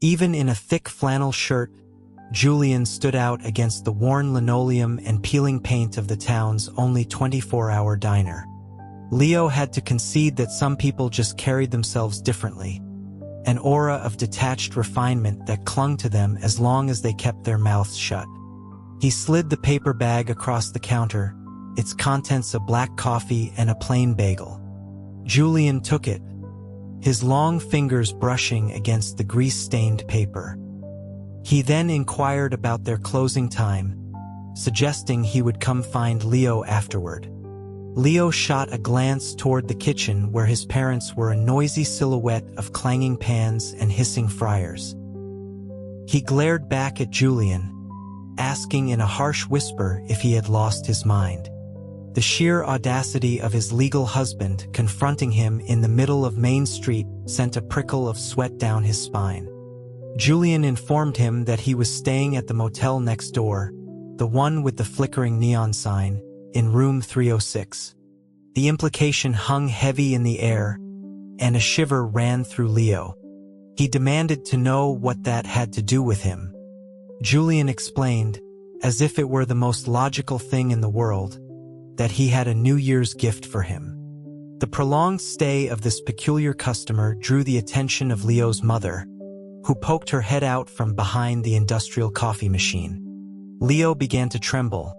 Even in a thick flannel shirt, Julian stood out against the worn linoleum and peeling paint of the town's only 24-hour diner. Leo had to concede that some people just carried themselves differently, an aura of detached refinement that clung to them as long as they kept their mouths shut. He slid the paper bag across the counter, its contents a black coffee and a plain bagel. Julian took it, his long fingers brushing against the grease-stained paper. He then inquired about their closing time, suggesting he would come find Leo afterward. Leo shot a glance toward the kitchen where his parents were a noisy silhouette of clanging pans and hissing fryers. He glared back at Julian, asking in a harsh whisper if he had lost his mind. The sheer audacity of his legal husband confronting him in the middle of Main Street sent a prickle of sweat down his spine. Julian informed him that he was staying at the motel next door, the one with the flickering neon sign, in room 306. The implication hung heavy in the air, and a shiver ran through Leo. He demanded to know what that had to do with him. Julian explained, as if it were the most logical thing in the world, that he had a New Year's gift for him. The prolonged stay of this peculiar customer drew the attention of Leo's mother, who poked her head out from behind the industrial coffee machine. Leo began to tremble,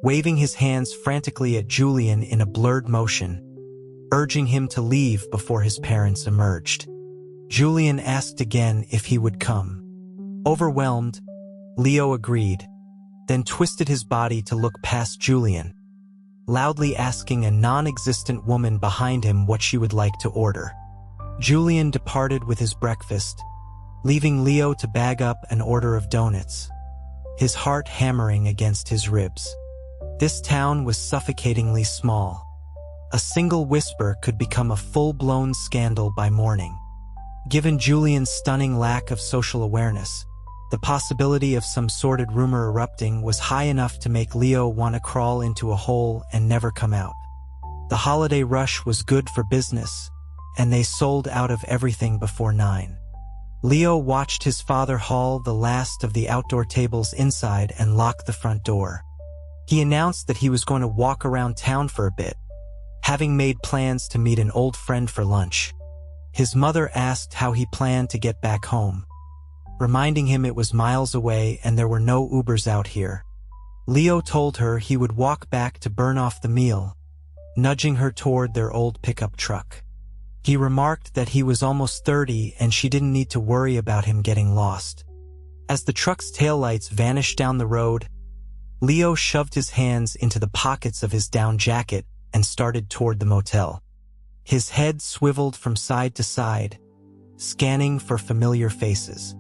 waving his hands frantically at Julian in a blurred motion, urging him to leave before his parents emerged. Julian asked again if he would come. Overwhelmed, Leo agreed, then twisted his body to look past Julian, loudly asking a non-existent woman behind him what she would like to order. Julian departed with his breakfast, leaving Leo to bag up an order of donuts, his heart hammering against his ribs. This town was suffocatingly small. A single whisper could become a full-blown scandal by morning. Given Julian's stunning lack of social awareness, the possibility of some sordid rumor erupting was high enough to make Leo want to crawl into a hole and never come out. The holiday rush was good for business, and they sold out of everything before 9. Leo watched his father haul the last of the outdoor tables inside and lock the front door. He announced that he was going to walk around town for a bit, having made plans to meet an old friend for lunch. His mother asked how he planned to get back home, reminding him it was miles away and there were no Ubers out here. Leo told her he would walk back to burn off the meal, nudging her toward their old pickup truck. He remarked that he was almost 30 and she didn't need to worry about him getting lost. As the truck's taillights vanished down the road, Leo shoved his hands into the pockets of his down jacket and started toward the motel. His head swiveled from side to side, scanning for familiar faces.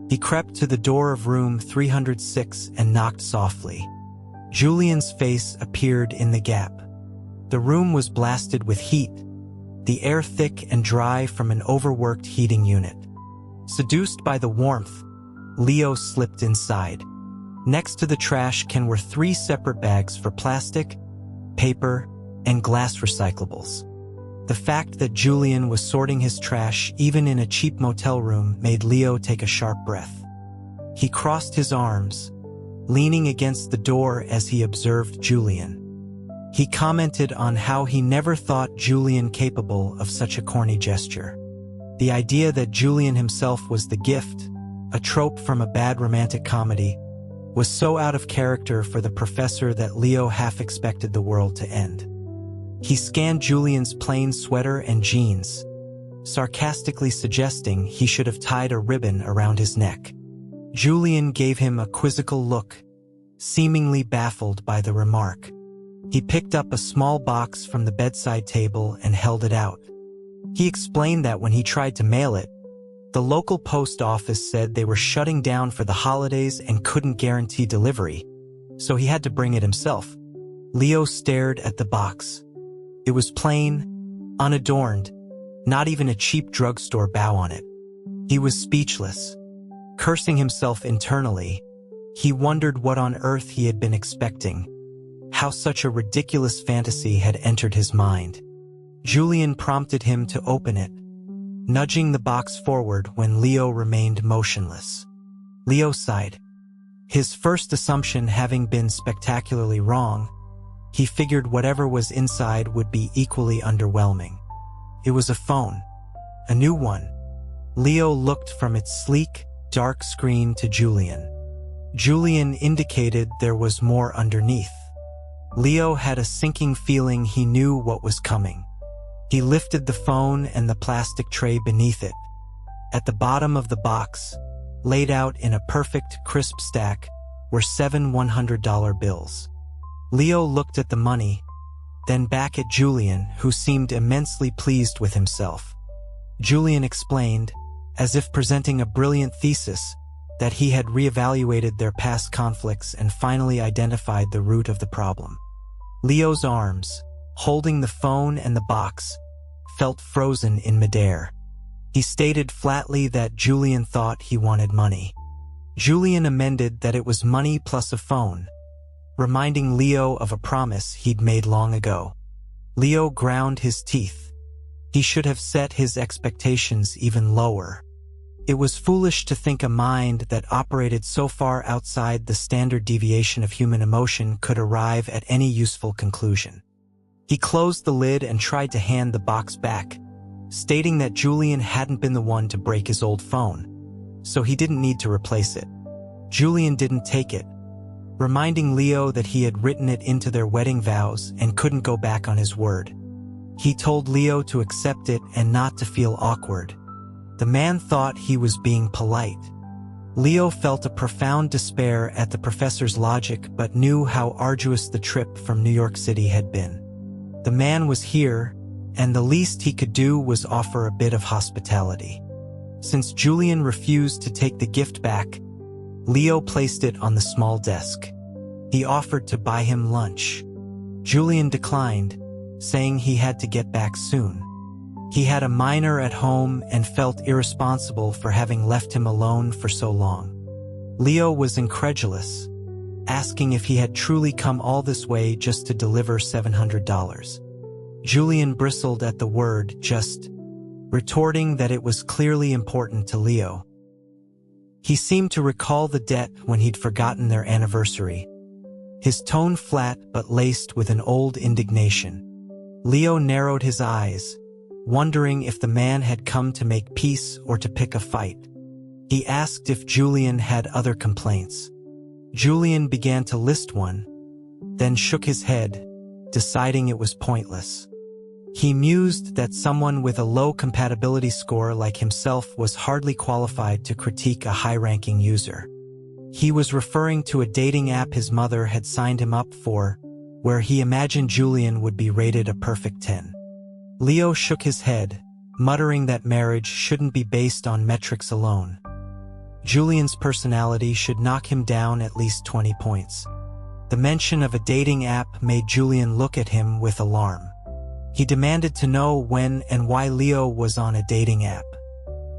He crept to the door of room 306 and knocked softly. Julian's face appeared in the gap. The room was blasted with heat, the air thick and dry from an overworked heating unit. Seduced by the warmth, Leo slipped inside. Next to the trash can were 3 separate bags for plastic, paper, and glass recyclables. The fact that Julian was sorting his trash even in a cheap motel room made Leo take a sharp breath. He crossed his arms, leaning against the door as he observed Julian. He commented on how he never thought Julian capable of such a corny gesture. The idea that Julian himself was the gift, a trope from a bad romantic comedy, was so out of character for the professor that Leo half expected the world to end. He scanned Julian's plain sweater and jeans, sarcastically suggesting he should have tied a ribbon around his neck. Julian gave him a quizzical look, seemingly baffled by the remark. He picked up a small box from the bedside table and held it out. He explained that when he tried to mail it, the local post office said they were shutting down for the holidays and couldn't guarantee delivery, so he had to bring it himself. Leo stared at the box. It was plain, unadorned, not even a cheap drugstore bow on it. He was speechless. Cursing himself internally, he wondered what on earth he had been expecting, how such a ridiculous fantasy had entered his mind. Julian prompted him to open it, nudging the box forward when Leo remained motionless. Leo sighed. His first assumption having been spectacularly wrong, he figured whatever was inside would be equally underwhelming. It was a phone. A new one. Leo looked from its sleek, dark screen to Julian. Julian indicated there was more underneath. Leo had a sinking feeling he knew what was coming. He lifted the phone and the plastic tray beneath it. At the bottom of the box, laid out in a perfect, crisp stack, were 7 $100 bills. Leo looked at the money, then back at Julian, who seemed immensely pleased with himself. Julian explained, as if presenting a brilliant thesis, that he had reevaluated their past conflicts and finally identified the root of the problem. Leo's arms, holding the phone and the box, felt frozen in midair. He stated flatly that Julian thought he wanted money. Julian amended that it was money plus a phone, reminding Leo of a promise he'd made long ago. Leo ground his teeth. He should have set his expectations even lower. It was foolish to think a mind that operated so far outside the standard deviation of human emotion could arrive at any useful conclusion. He closed the lid and tried to hand the box back, stating that Julian hadn't been the one to break his old phone, so he didn't need to replace it. Julian didn't take it, reminding Leo that he had written it into their wedding vows and couldn't go back on his word. He told Leo to accept it and not to feel awkward. The man thought he was being polite. Leo felt a profound despair at the professor's logic but knew how arduous the trip from New York City had been. The man was here, and the least he could do was offer a bit of hospitality. Since Julian refused to take the gift back, Leo placed it on the small desk. He offered to buy him lunch. Julian declined, saying he had to get back soon. He had a minor at home and felt irresponsible for having left him alone for so long. Leo was incredulous, asking if he had truly come all this way just to deliver $700. Julian bristled at the word just, retorting that it was clearly important to Leo. He seemed to recall the debt when he'd forgotten their anniversary, his tone flat but laced with an old indignation. Leo narrowed his eyes, wondering if the man had come to make peace or to pick a fight. He asked if Julian had other complaints. Julian began to list one, then shook his head, deciding it was pointless. He mused that someone with a low compatibility score like himself was hardly qualified to critique a high-ranking user. He was referring to a dating app his mother had signed him up for, where he imagined Julian would be rated a perfect 10. Leo shook his head, muttering that marriage shouldn't be based on metrics alone. Julian's personality should knock him down at least 20 points. The mention of a dating app made Julian look at him with alarm. He demanded to know when and why Leo was on a dating app.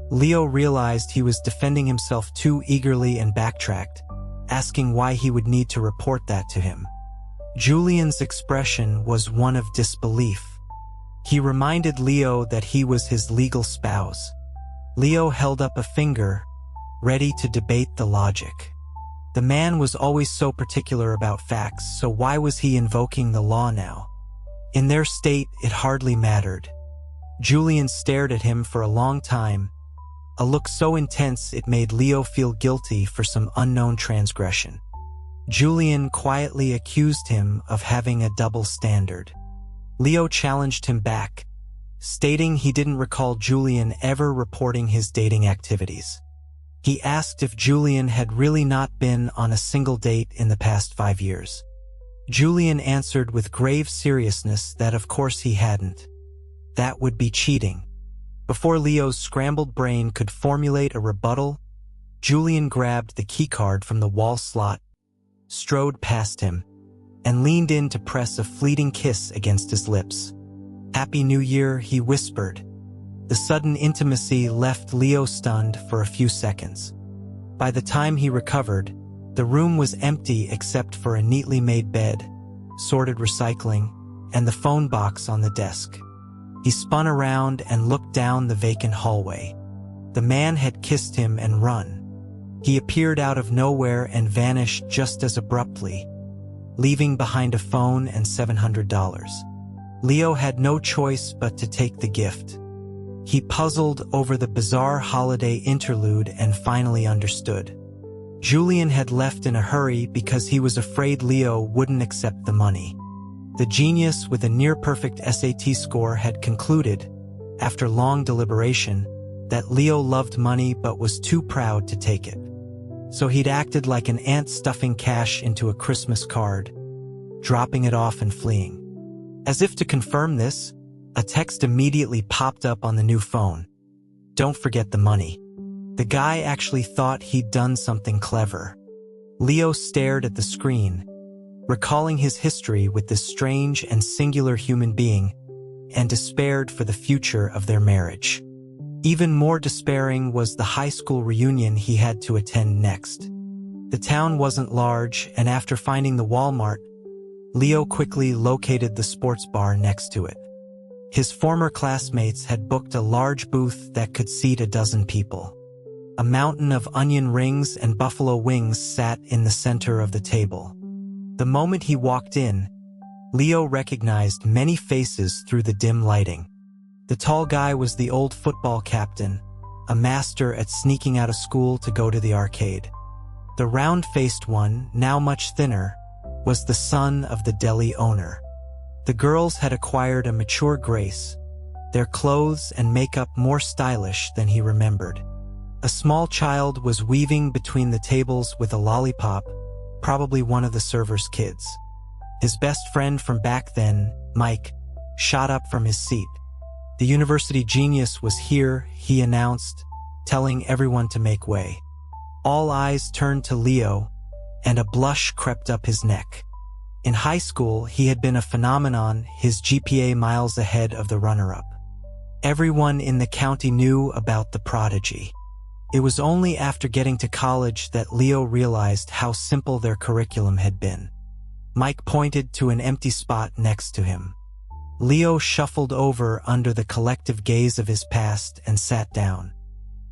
Leo realized he was defending himself too eagerly and backtracked, asking why he would need to report that to him. Julian's expression was one of disbelief. He reminded Leo that he was his legal spouse. Leo held up a finger, ready to debate the logic. The man was always so particular about facts, so why was he invoking the law now? In their state, it hardly mattered. Julian stared at him for a long time, a look so intense it made Leo feel guilty for some unknown transgression. Julian quietly accused him of having a double standard. Leo challenged him back, stating he didn't recall Julian ever reporting his dating activities. He asked if Julian had really not been on a single date in the past 5 years. Julian answered with grave seriousness that of course he hadn't. That would be cheating. Before Leo's scrambled brain could formulate a rebuttal, Julian grabbed the keycard from the wall slot, strode past him, and leaned in to press a fleeting kiss against his lips. "Happy New Year," he whispered. The sudden intimacy left Leo stunned for a few seconds. By the time he recovered, the room was empty except for a neatly made bed, sorted recycling, and the phone box on the desk. He spun around and looked down the vacant hallway. The man had kissed him and run. He appeared out of nowhere and vanished just as abruptly, leaving behind a phone and $700. Leo had no choice but to take the gift. He puzzled over the bizarre holiday interlude and finally understood. Julian had left in a hurry because he was afraid Leo wouldn't accept the money. The genius with a near-perfect SAT score had concluded, after long deliberation, that Leo loved money but was too proud to take it. So he'd acted like an ant stuffing cash into a Christmas card, dropping it off and fleeing. As if to confirm this, a text immediately popped up on the new phone. "Don't forget the money." The guy actually thought he'd done something clever. Leo stared at the screen, recalling his history with this strange and singular human being, and despaired for the future of their marriage. Even more despairing was the high school reunion he had to attend next. The town wasn't large, and after finding the Walmart, Leo quickly located the sports bar next to it. His former classmates had booked a large booth that could seat a dozen people. A mountain of onion rings and buffalo wings sat in the center of the table. The moment he walked in, Leo recognized many faces through the dim lighting. The tall guy was the old football captain, a master at sneaking out of school to go to the arcade. The round-faced one, now much thinner, was the son of the deli owner. The girls had acquired a mature grace, their clothes and makeup more stylish than he remembered. A small child was weaving between the tables with a lollipop, probably one of the server's kids. His best friend from back then, Mike, shot up from his seat. The university genius was here, he announced, telling everyone to make way. All eyes turned to Leo, and a blush crept up his neck. In high school, he had been a phenomenon, his GPA miles ahead of the runner-up. Everyone in the county knew about the prodigy. It was only after getting to college that Leo realized how simple their curriculum had been. Mike pointed to an empty spot next to him. Leo shuffled over under the collective gaze of his past and sat down.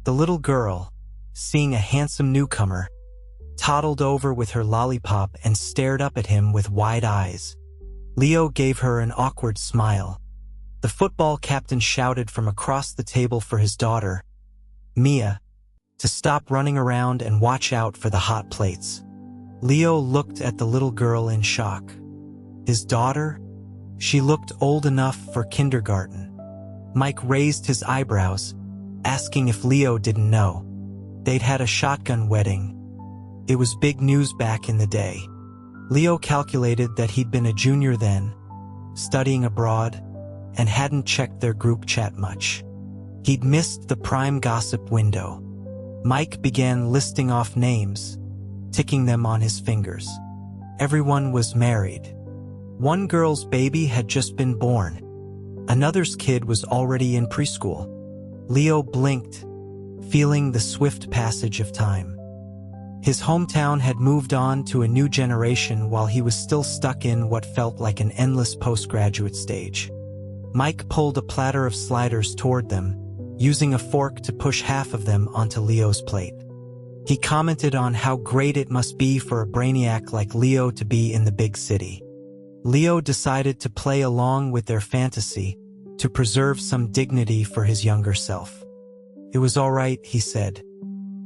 The little girl, seeing a handsome newcomer, toddled over with her lollipop and stared up at him with wide eyes. Leo gave her an awkward smile. The football captain shouted from across the table for his daughter, Mia, to stop running around and watch out for the hot plates. Leo looked at the little girl in shock. His daughter? She looked old enough for kindergarten. Mike raised his eyebrows, asking if Leo didn't know. They'd had a shotgun wedding. It was big news back in the day. Leo calculated that he'd been a junior then, studying abroad, and hadn't checked their group chat much. He'd missed the prime gossip window. Mike began listing off names, ticking them on his fingers. Everyone was married. One girl's baby had just been born. Another's kid was already in preschool. Leo blinked, feeling the swift passage of time. His hometown had moved on to a new generation while he was still stuck in what felt like an endless postgraduate stage. Mike pulled a platter of sliders toward them, using a fork to push half of them onto Leo's plate. He commented on how great it must be for a brainiac like Leo to be in the big city. Leo decided to play along with their fantasy to preserve some dignity for his younger self. It was all right, he said.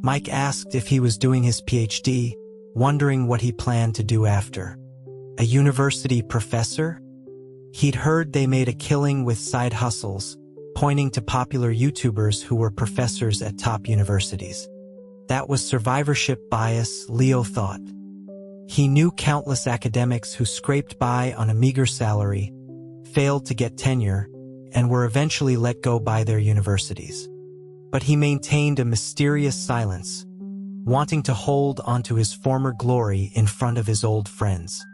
Mike asked if he was doing his PhD, wondering what he planned to do after. A university professor? He'd heard they made a killing with side hustles, pointing to popular YouTubers who were professors at top universities. That was survivorship bias, Leo thought. He knew countless academics who scraped by on a meager salary, failed to get tenure, and were eventually let go by their universities. But he maintained a mysterious silence, wanting to hold onto his former glory in front of his old friends.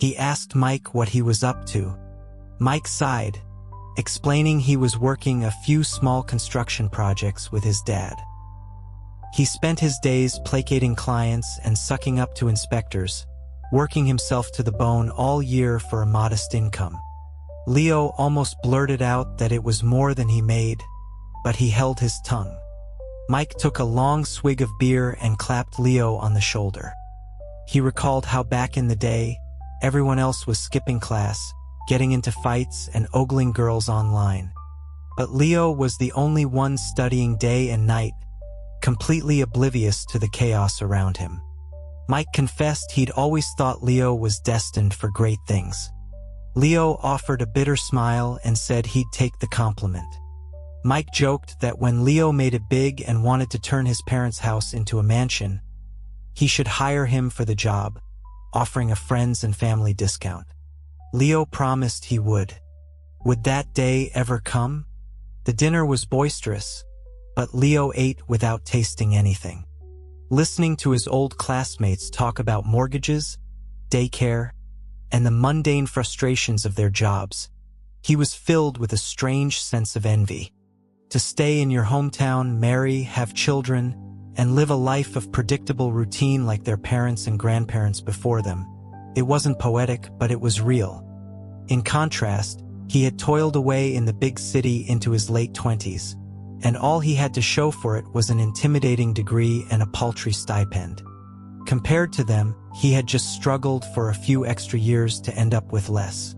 He asked Mike what he was up to. Mike sighed, explaining he was working a few small construction projects with his dad. He spent his days placating clients and sucking up to inspectors, working himself to the bone all year for a modest income. Leo almost blurted out that it was more than he made, but he held his tongue. Mike took a long swig of beer and clapped Leo on the shoulder. He recalled how back in the day, everyone else was skipping class, getting into fights and ogling girls online. But Leo was the only one studying day and night, completely oblivious to the chaos around him. Mike confessed he'd always thought Leo was destined for great things. Leo offered a bitter smile and said he'd take the compliment. Mike joked that when Leo made it big and wanted to turn his parents' house into a mansion, he should hire him for the job, offering a friends and family discount. Leo promised he would. Would that day ever come? The dinner was boisterous, but Leo ate without tasting anything. Listening to his old classmates talk about mortgages, daycare, and the mundane frustrations of their jobs, he was filled with a strange sense of envy. To stay in your hometown, marry, have children, and live a life of predictable routine like their parents and grandparents before them. It wasn't poetic, but it was real. In contrast, he had toiled away in the big city into his late 20s, and all he had to show for it was an intimidating degree and a paltry stipend. Compared to them, he had just struggled for a few extra years to end up with less.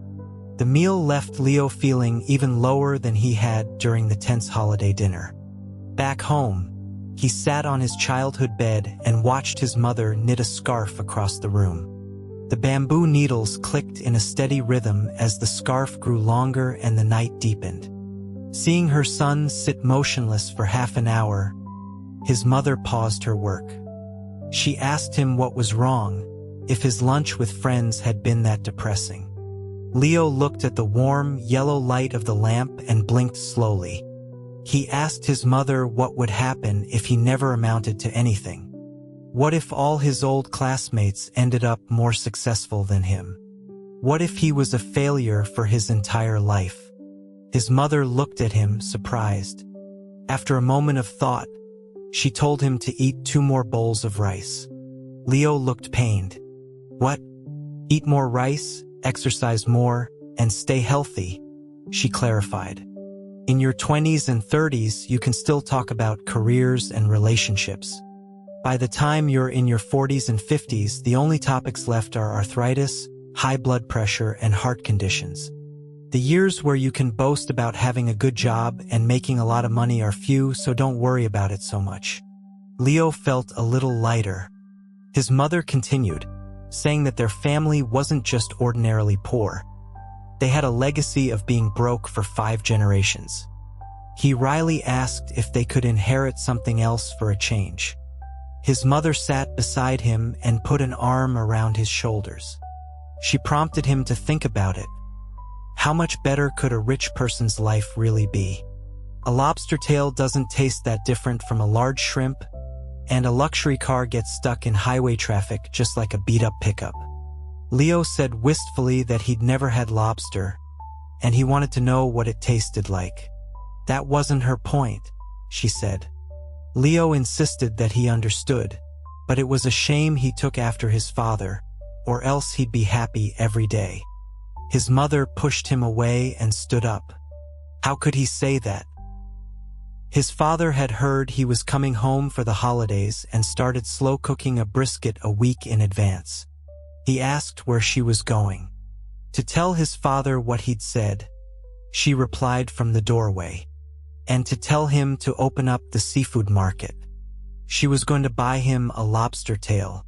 The meal left Leo feeling even lower than he had during the tense holiday dinner. Back home, he sat on his childhood bed and watched his mother knit a scarf across the room. The bamboo needles clicked in a steady rhythm as the scarf grew longer and the night deepened. Seeing her son sit motionless for half an hour, his mother paused her work. She asked him what was wrong, if his lunch with friends had been that depressing. Leo looked at the warm, yellow light of the lamp and blinked slowly. He asked his mother what would happen if he never amounted to anything. What if all his old classmates ended up more successful than him? What if he was a failure for his entire life? His mother looked at him, surprised. After a moment of thought, she told him to eat 2 more bowls of rice. Leo looked pained. What? Eat more rice, exercise more, and stay healthy, she clarified. In your 20s and 30s, you can still talk about careers and relationships. By the time you're in your 40s and 50s, the only topics left are arthritis, high blood pressure, and heart conditions. The years where you can boast about having a good job and making a lot of money are few, so don't worry about it so much. Leo felt a little lighter. His mother continued, saying that their family wasn't just ordinarily poor. They had a legacy of being broke for 5 generations. He wryly asked if they could inherit something else for a change. His mother sat beside him and put an arm around his shoulders. She prompted him to think about it. How much better could a rich person's life really be? A lobster tail doesn't taste that different from a large shrimp, and a luxury car gets stuck in highway traffic just like a beat-up pickup. Leo said wistfully that he'd never had lobster, and he wanted to know what it tasted like. That wasn't her point, she said. Leo insisted that he understood, but it was a shame he took after his father, or else he'd be happy every day. His mother pushed him away and stood up. How could he say that? His father had heard he was coming home for the holidays and started slow cooking a brisket a week in advance. He asked where she was going. To tell his father what he'd said, she replied from the doorway. And to tell him to open up the seafood market. She was going to buy him a lobster tail.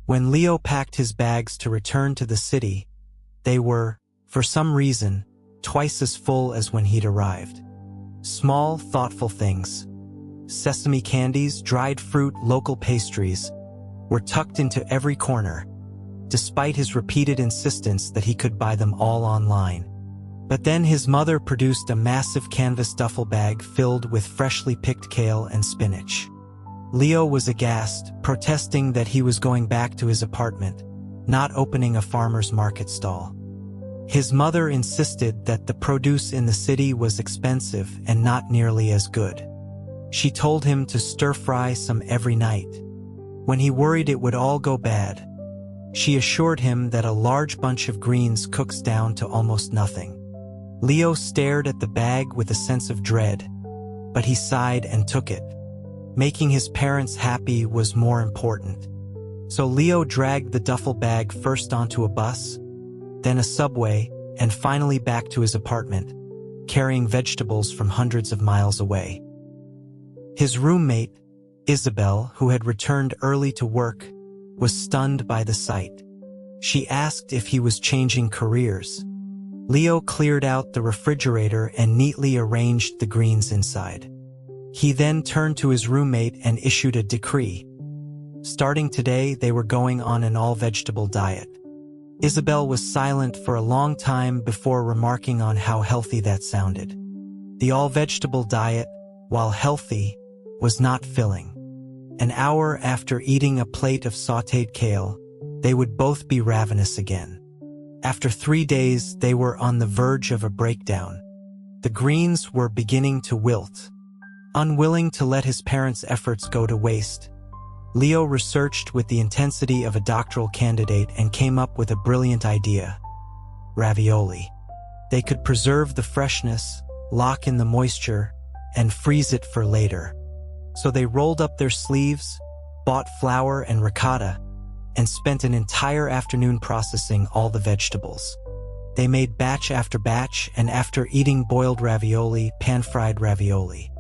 When Leo packed his bags to return to the city, they were, for some reason, twice as full as when he'd arrived. Small, thoughtful things, sesame candies, dried fruit, local pastries, were tucked into every corner, despite his repeated insistence that he could buy them all online. But then his mother produced a massive canvas duffel bag filled with freshly picked kale and spinach. Leo was aghast, protesting that he was going back to his apartment, not opening a farmer's market stall. His mother insisted that the produce in the city was expensive and not nearly as good. She told him to stir-fry some every night. When he worried it would all go bad, she assured him that a large bunch of greens cooks down to almost nothing. Leo stared at the bag with a sense of dread, but he sighed and took it. Making his parents happy was more important. So Leo dragged the duffel bag first onto a bus, then a subway, and finally back to his apartment, carrying vegetables from hundreds of miles away. His roommate, Isabel, who had returned early to work, was stunned by the sight. She asked if he was changing careers. Leo cleared out the refrigerator and neatly arranged the greens inside. He then turned to his roommate and issued a decree. Starting today, they were going on an all-vegetable diet. Isabel was silent for a long time before remarking on how healthy that sounded. The all-vegetable diet, while healthy, was not filling. An hour after eating a plate of sautéed kale, they would both be ravenous again. After 3 days, they were on the verge of a breakdown. The greens were beginning to wilt. Unwilling to let his parents' efforts go to waste, Leo researched with the intensity of a doctoral candidate and came up with a brilliant idea: ravioli. They could preserve the freshness, lock in the moisture, and freeze it for later. So they rolled up their sleeves, bought flour and ricotta, and spent an entire afternoon processing all the vegetables. They made batch after batch, and after eating boiled ravioli, pan-fried ravioli,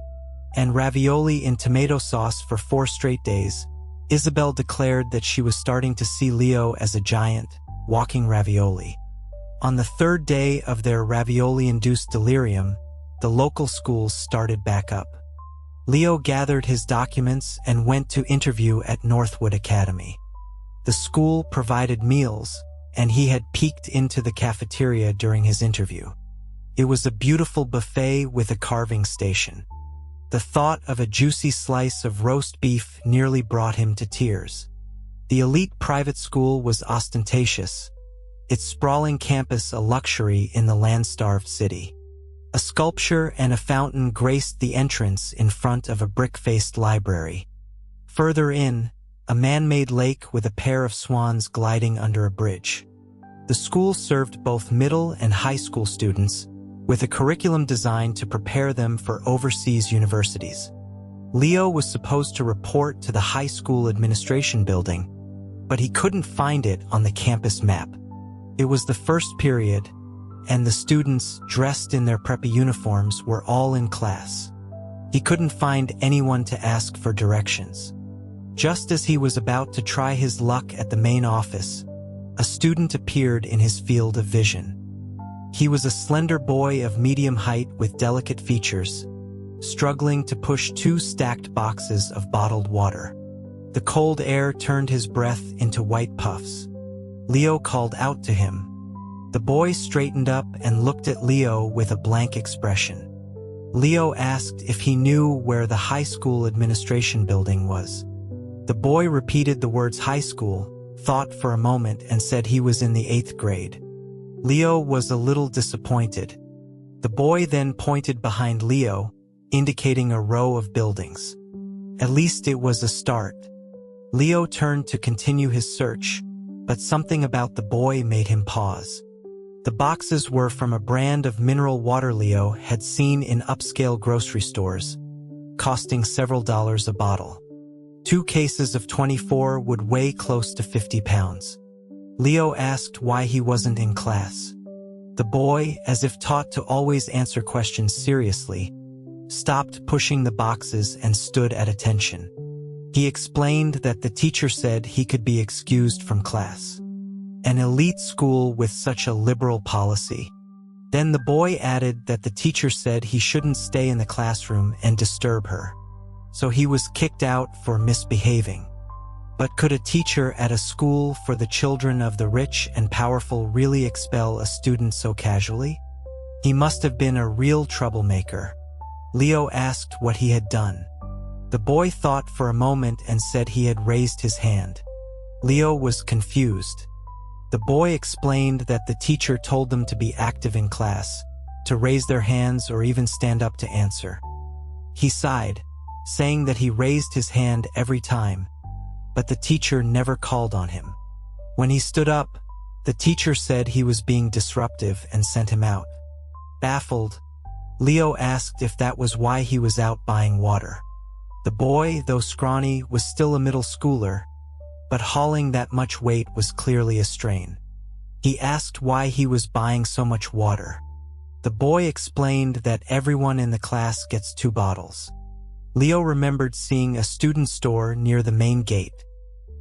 and ravioli in tomato sauce for 4 straight days, Isabel declared that she was starting to see Leo as a giant, walking ravioli. On the 3rd day of their ravioli-induced delirium, the local schools started back up. Leo gathered his documents and went to interview at Northwood Academy. The school provided meals, and he had peeked into the cafeteria during his interview. It was a beautiful buffet with a carving station. The thought of a juicy slice of roast beef nearly brought him to tears. The elite private school was ostentatious, its sprawling campus a luxury in the land-starved city. A sculpture and a fountain graced the entrance in front of a brick-faced library. Further in, a man-made lake with a pair of swans gliding under a bridge. The school served both middle and high school students, with a curriculum designed to prepare them for overseas universities. Leo was supposed to report to the high school administration building, but he couldn't find it on the campus map. It was the first period, and the students, dressed in their preppy uniforms, were all in class. He couldn't find anyone to ask for directions. Just as he was about to try his luck at the main office, a student appeared in his field of vision. He was a slender boy of medium height with delicate features, struggling to push 2 stacked boxes of bottled water. The cold air turned his breath into white puffs. Leo called out to him. The boy straightened up and looked at Leo with a blank expression. Leo asked if he knew where the high school administration building was. The boy repeated the words high school, thought for a moment, and said he was in the 8th grade. Leo was a little disappointed. The boy then pointed behind Leo, indicating a row of buildings. At least it was a start. Leo turned to continue his search, but something about the boy made him pause. The boxes were from a brand of mineral water Leo had seen in upscale grocery stores, costing several dollars a bottle. 2 cases of 24 would weigh close to 50 pounds. Leo asked why he wasn't in class. The boy, as if taught to always answer questions seriously, stopped pushing the boxes and stood at attention. He explained that the teacher said he could be excused from class. An elite school with such a liberal policy. Then the boy added that the teacher said he shouldn't stay in the classroom and disturb her. So he was kicked out for misbehaving. But could a teacher at a school for the children of the rich and powerful really expel a student so casually? He must have been a real troublemaker. Leo asked what he had done. The boy thought for a moment and said he had raised his hand. Leo was confused. The boy explained that the teacher told them to be active in class, to raise their hands or even stand up to answer. He sighed, saying that he raised his hand every time, but the teacher never called on him. When he stood up, the teacher said he was being disruptive and sent him out. Baffled, Leo asked if that was why he was out buying water. The boy, though scrawny, was still a middle schooler, but hauling that much weight was clearly a strain. He asked why he was buying so much water. The boy explained that everyone in the class gets 2 bottles. Leo remembered seeing a student store near the main gate.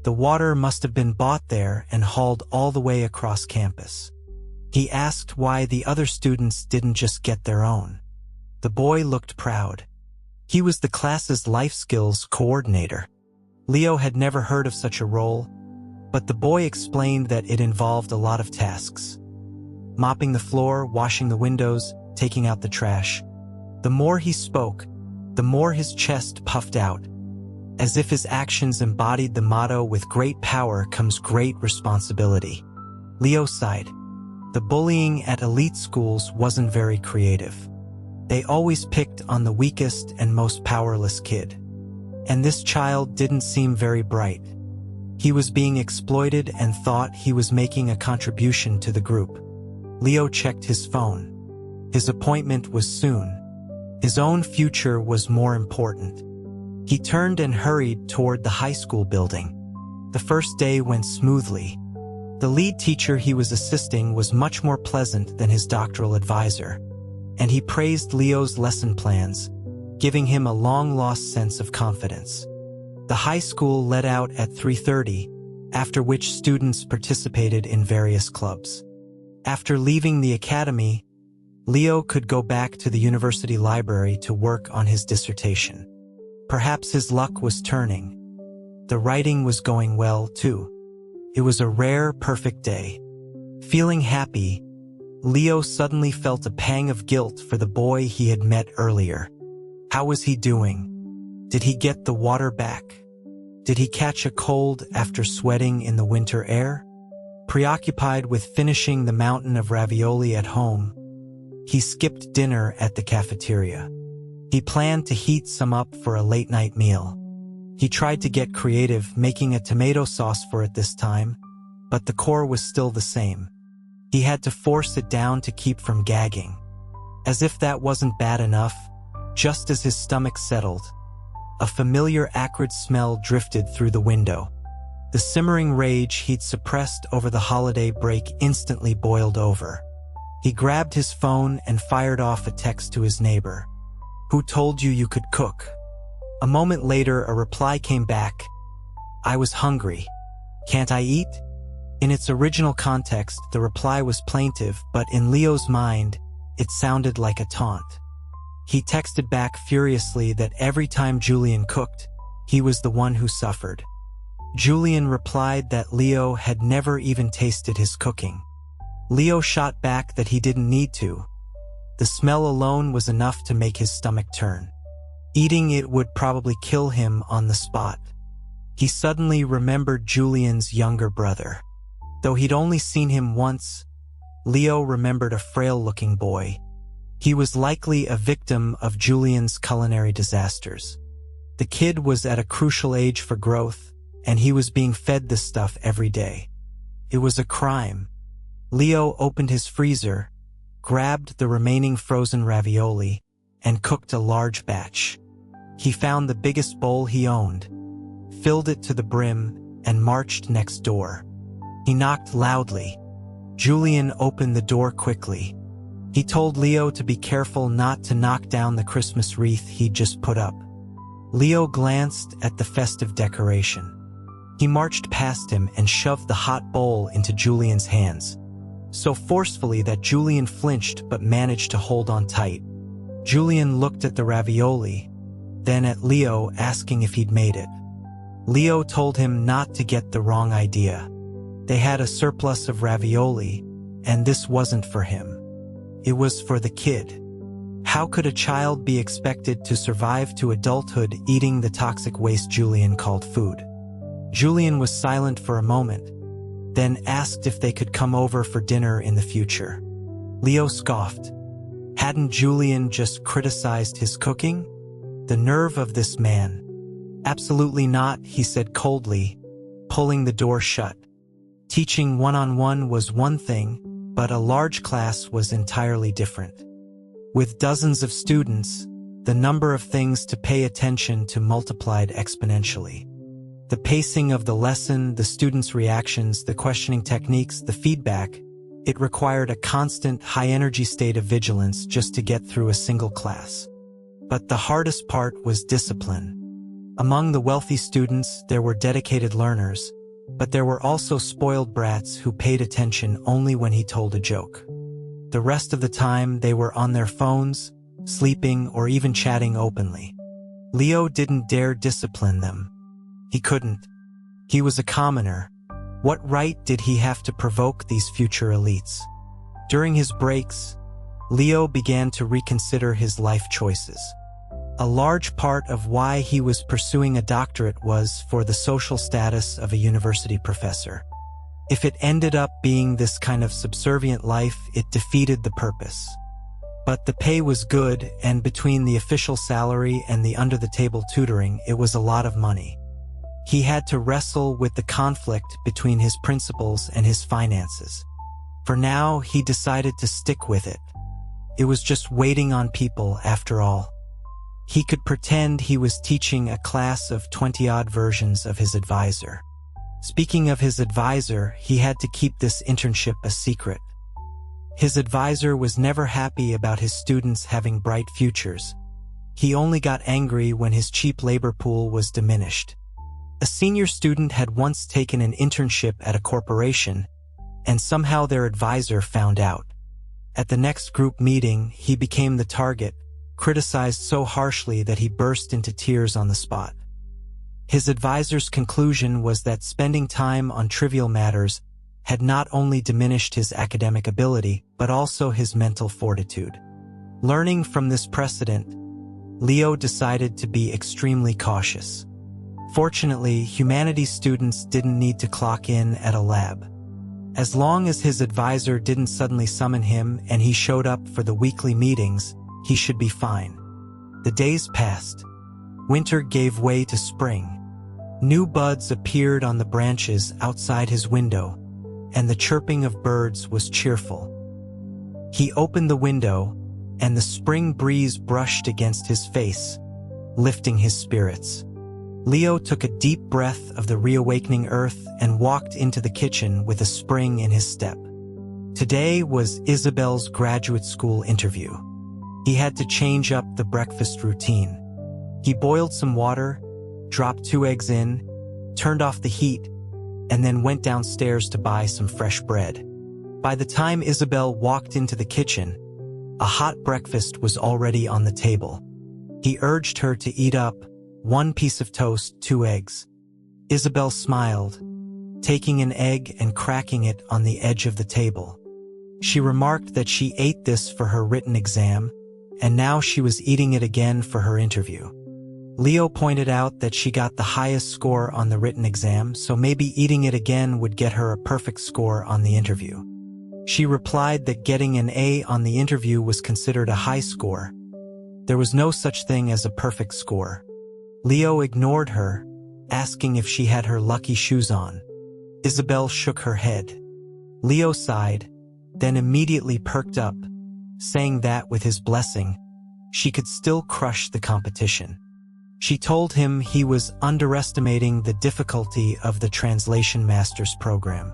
The water must have been bought there and hauled all the way across campus. He asked why the other students didn't just get their own. The boy looked proud. He was the class's life skills coordinator. Leo had never heard of such a role, but the boy explained that it involved a lot of tasks. Mopping the floor, washing the windows, taking out the trash. The more he spoke, the more his chest puffed out, as if his actions embodied the motto, "With great power comes great responsibility." Leo sighed. The bullying at elite schools wasn't very creative. They always picked on the weakest and most powerless kid. And this child didn't seem very bright. He was being exploited and thought he was making a contribution to the group. Leo checked his phone. His appointment was soon. His own future was more important. He turned and hurried toward the high school building. The first day went smoothly. The lead teacher he was assisting was much more pleasant than his doctoral advisor, and he praised Leo's lesson plans, giving him a long-lost sense of confidence. The high school let out at 3:30, after which students participated in various clubs. After leaving the academy, Leo could go back to the university library to work on his dissertation. Perhaps his luck was turning. The writing was going well, too. It was a rare, perfect day. Feeling happy, Leo suddenly felt a pang of guilt for the boy he had met earlier. How was he doing? Did he get the water back? Did he catch a cold after sweating in the winter air? Preoccupied with finishing the mountain of ravioli at home, he skipped dinner at the cafeteria. He planned to heat some up for a late-night meal. He tried to get creative, making a tomato sauce for it this time, but the core was still the same. He had to force it down to keep from gagging. As if that wasn't bad enough, just as his stomach settled, a familiar acrid smell drifted through the window. The simmering rage he'd suppressed over the holiday break instantly boiled over. He grabbed his phone and fired off a text to his neighbor. "Who told you you could cook?" A moment later, a reply came back. "I was hungry. Can't I eat?" In its original context, the reply was plaintive, but in Leo's mind, it sounded like a taunt. He texted back furiously that every time Julian cooked, he was the one who suffered. Julian replied that Leo had never even tasted his cooking. Leo shot back that he didn't need to. The smell alone was enough to make his stomach turn. Eating it would probably kill him on the spot. He suddenly remembered Julian's younger brother. Though he'd only seen him once, Leo remembered a frail-looking boy. He was likely a victim of Julian's culinary disasters. The kid was at a crucial age for growth, and he was being fed this stuff every day. It was a crime. Leo opened his freezer, grabbed the remaining frozen ravioli, and cooked a large batch. He found the biggest bowl he owned, filled it to the brim, and marched next door. He knocked loudly. Julian opened the door quickly. He told Leo to be careful not to knock down the Christmas wreath he'd just put up. Leo glanced at the festive decoration. He marched past him and shoved the hot bowl into Julian's hands, so forcefully that Julian flinched but managed to hold on tight. Julian looked at the ravioli, then at Leo, asking if he'd made it. Leo told him not to get the wrong idea. They had a surplus of ravioli, and this wasn't for him. It was for the kid. How could a child be expected to survive to adulthood eating the toxic waste Julian called food? Julian was silent for a moment, then asked if they could come over for dinner in the future. Leo scoffed. Hadn't Julian just criticized his cooking? The nerve of this man. Absolutely not, he said coldly, pulling the door shut. Teaching one-on-one was one thing, but a large class was entirely different. With dozens of students, the number of things to pay attention to multiplied exponentially. The pacing of the lesson, the students' reactions, the questioning techniques, the feedback, it required a constant, high-energy state of vigilance just to get through a single class. But the hardest part was discipline. Among the wealthy students, there were dedicated learners, but there were also spoiled brats who paid attention only when he told a joke. The rest of the time, they were on their phones, sleeping, or even chatting openly. Leo didn't dare discipline them. He couldn't. He was a commoner. What right did he have to provoke these future elites? During his breaks, Leo began to reconsider his life choices. A large part of why he was pursuing a doctorate was for the social status of a university professor. If it ended up being this kind of subservient life, it defeated the purpose. But the pay was good, and between the official salary and the under-the-table tutoring, it was a lot of money. He had to wrestle with the conflict between his principles and his finances. For now, he decided to stick with it. It was just waiting on people, after all. He could pretend he was teaching a class of 20-odd versions of his advisor. Speaking of his advisor, he had to keep this internship a secret. His advisor was never happy about his students having bright futures. He only got angry when his cheap labor pool was diminished. A senior student had once taken an internship at a corporation, and somehow their advisor found out. At the next group meeting, he became the target, criticized so harshly that he burst into tears on the spot. His advisor's conclusion was that spending time on trivial matters had not only diminished his academic ability, but also his mental fortitude. Learning from this precedent, Leo decided to be extremely cautious. Fortunately, humanities students didn't need to clock in at a lab. As long as his advisor didn't suddenly summon him and he showed up for the weekly meetings, he should be fine. The days passed. Winter gave way to spring. New buds appeared on the branches outside his window, and the chirping of birds was cheerful. He opened the window, and the spring breeze brushed against his face, lifting his spirits. Leo took a deep breath of the reawakening earth and walked into the kitchen with a spring in his step. Today was Isabel's graduate school interview. He had to change up the breakfast routine. He boiled some water, dropped 2 eggs in, turned off the heat, and then went downstairs to buy some fresh bread. By the time Isabel walked into the kitchen, a hot breakfast was already on the table. He urged her to eat up 1 piece of toast, 2 eggs. Isabel smiled, taking an egg and cracking it on the edge of the table. She remarked that she ate this for her written exam, and now she was eating it again for her interview. Leo pointed out that she got the highest score on the written exam, so maybe eating it again would get her a perfect score on the interview. She replied that getting an A on the interview was considered a high score. There was no such thing as a perfect score. Leo ignored her, asking if she had her lucky shoes on. Isabel shook her head. Leo sighed, then immediately perked up, saying that with his blessing, she could still crush the competition. She told him he was underestimating the difficulty of the Translation Master's program.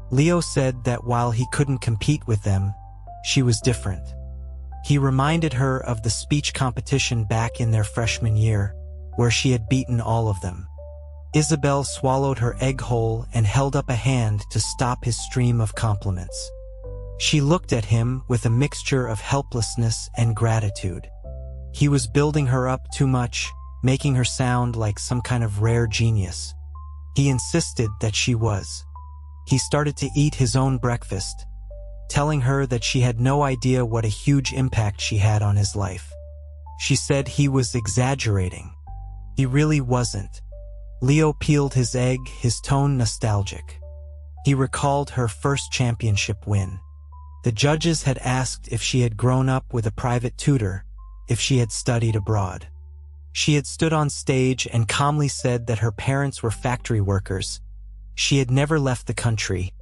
Leo said that while he couldn't compete with them, she was different. He reminded her of the speech competition back in their freshman year, where she had beaten all of them. Isabel swallowed her egg whole and held up a hand to stop his stream of compliments. She looked at him with a mixture of helplessness and gratitude. He was building her up too much, making her sound like some kind of rare genius. He insisted that she was. He started to eat his own breakfast, telling her that she had no idea what a huge impact she had on his life. She said he was exaggerating. He really wasn't. Leo peeled his egg, his tone nostalgic. He recalled her first championship win. The judges had asked if she had grown up with a private tutor, if she had studied abroad. She had stood on stage and calmly said that her parents were factory workers. She had never left the country,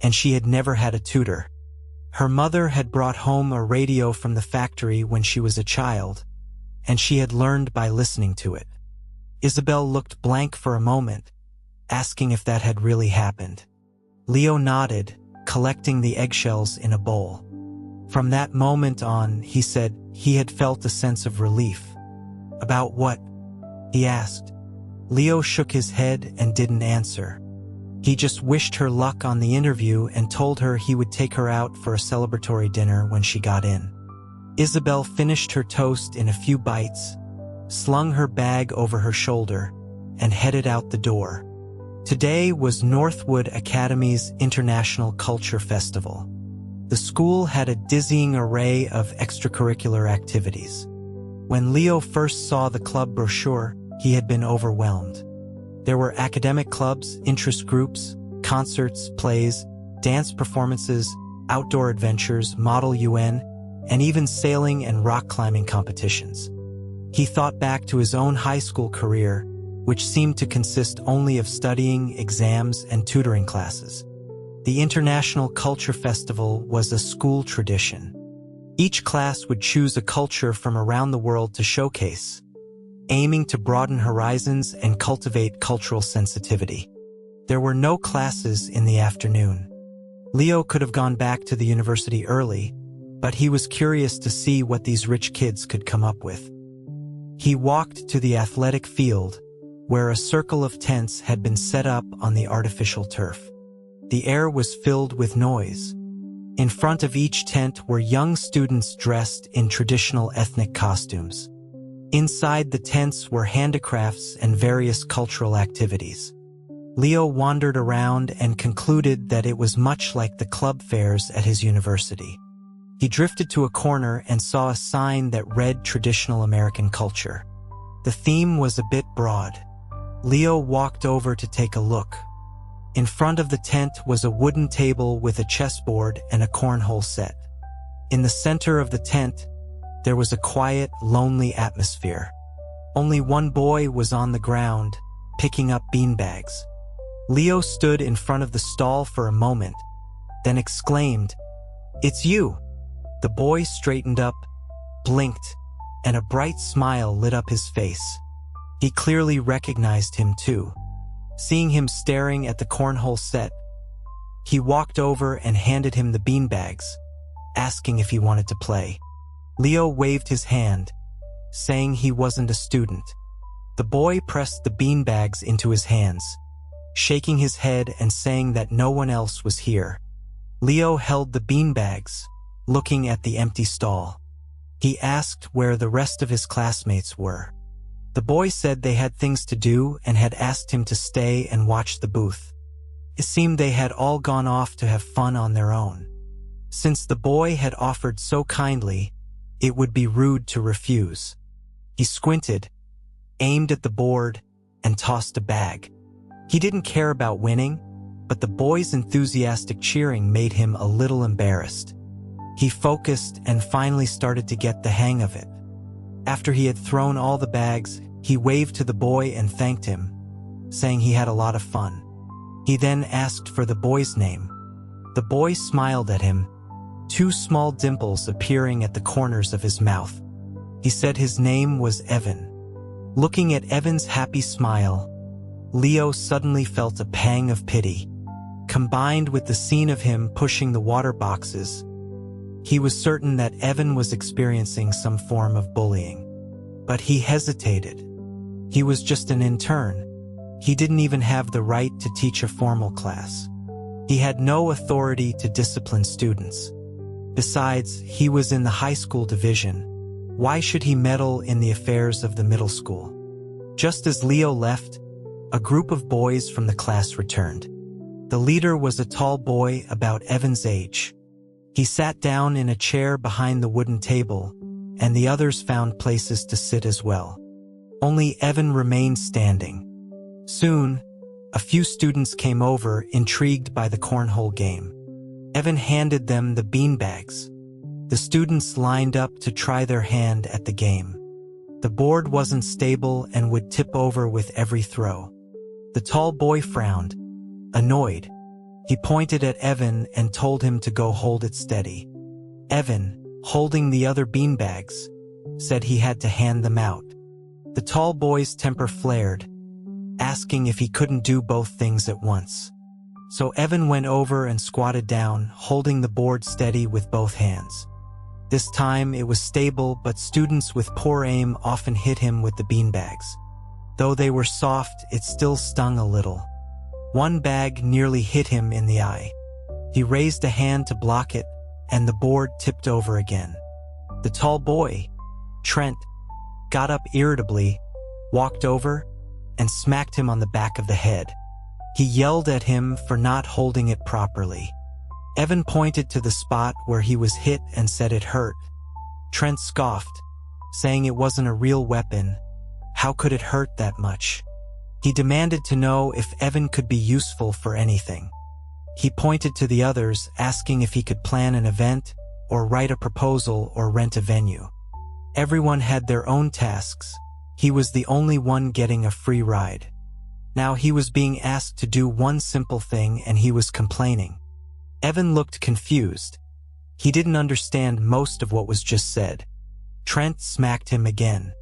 and she had never had a tutor. Her mother had brought home a radio from the factory when she was a child, and she had learned by listening to it. Isabel looked blank for a moment, asking if that had really happened. Leo nodded, collecting the eggshells in a bowl. From that moment on, he said he had felt a sense of relief. About what? He asked. Leo shook his head and didn't answer. He just wished her luck on the interview and told her he would take her out for a celebratory dinner when she got in. Isabel finished her toast in a few bites, slung her bag over her shoulder, and headed out the door. Today was Northwood Academy's International Culture Festival. The school had a dizzying array of extracurricular activities. When Leo first saw the club brochure, he had been overwhelmed. There were academic clubs, interest groups, concerts, plays, dance performances, outdoor adventures, model UN, and even sailing and rock climbing competitions. He thought back to his own high school career, which seemed to consist only of studying, exams, and tutoring classes. The International Culture Festival was a school tradition. Each class would choose a culture from around the world to showcase, aiming to broaden horizons and cultivate cultural sensitivity. There were no classes in the afternoon. Leo could have gone back to the university early, but he was curious to see what these rich kids could come up with. He walked to the athletic field, where a circle of tents had been set up on the artificial turf. The air was filled with noise. In front of each tent were young students dressed in traditional ethnic costumes. Inside the tents were handicrafts and various cultural activities. Leo wandered around and concluded that it was much like the club fairs at his university. He drifted to a corner and saw a sign that read Traditional American Culture. The theme was a bit broad. Leo walked over to take a look. In front of the tent was a wooden table with a chessboard and a cornhole set. In the center of the tent, there was a quiet, lonely atmosphere. Only one boy was on the ground, picking up beanbags. Leo stood in front of the stall for a moment, then exclaimed, "It's you!" The boy straightened up, blinked, and a bright smile lit up his face. He clearly recognized him too. Seeing him staring at the cornhole set, he walked over and handed him the beanbags, asking if he wanted to play. Leo waved his hand, saying he wasn't a student. The boy pressed the beanbags into his hands, shaking his head and saying that no one else was here. Leo held the beanbags, looking at the empty stall. He asked where the rest of his classmates were. The boy said they had things to do and had asked him to stay and watch the booth. It seemed they had all gone off to have fun on their own. Since the boy had offered so kindly, it would be rude to refuse. He squinted, aimed at the board, and tossed a bag. He didn't care about winning, but the boy's enthusiastic cheering made him a little embarrassed. He focused and finally started to get the hang of it. After he had thrown all the bags, he waved to the boy and thanked him, saying he had a lot of fun. He then asked for the boy's name. The boy smiled at him, two small dimples appearing at the corners of his mouth. He said his name was Evan. Looking at Evan's happy smile, Leo suddenly felt a pang of pity. Combined with the scene of him pushing the water boxes, he was certain that Evan was experiencing some form of bullying. But he hesitated. He was just an intern. He didn't even have the right to teach a formal class. He had no authority to discipline students. Besides, he was in the high school division. Why should he meddle in the affairs of the middle school? Just as Leo left, a group of boys from the class returned. The leader was a tall boy about Evan's age. He sat down in a chair behind the wooden table, and the others found places to sit as well. Only Evan remained standing. Soon, a few students came over, intrigued by the cornhole game. Evan handed them the beanbags. The students lined up to try their hand at the game. The board wasn't stable and would tip over with every throw. The tall boy frowned, annoyed. He pointed at Evan and told him to go hold it steady. Evan, holding the other beanbags, said he had to hand them out. The tall boy's temper flared, asking if he couldn't do both things at once. So Evan went over and squatted down, holding the board steady with both hands. This time it was stable, but students with poor aim often hit him with the beanbags. Though they were soft, it still stung a little. One bag nearly hit him in the eye. He raised a hand to block it, and the board tipped over again. The tall boy, Trent, got up irritably, walked over, and smacked him on the back of the head. He yelled at him for not holding it properly. Evan pointed to the spot where he was hit and said it hurt. Trent scoffed, saying it wasn't a real weapon. How could it hurt that much? He demanded to know if Evan could be useful for anything. He pointed to the others, asking if he could plan an event, or write a proposal, or rent a venue. Everyone had their own tasks. He was the only one getting a free ride. Now he was being asked to do one simple thing and he was complaining. Evan looked confused. He didn't understand most of what was just said. Trent smacked him again.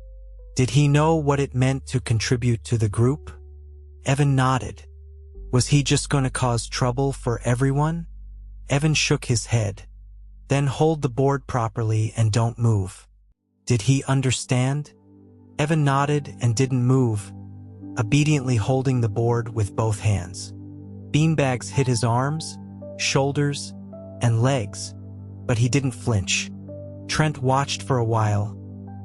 Did he know what it meant to contribute to the group? Evan nodded. Was he just going to cause trouble for everyone? Evan shook his head. Then hold the board properly and don't move. Did he understand? Evan nodded and didn't move, obediently holding the board with both hands. Beanbags hit his arms, shoulders, and legs, but he didn't flinch. Trent watched for a while,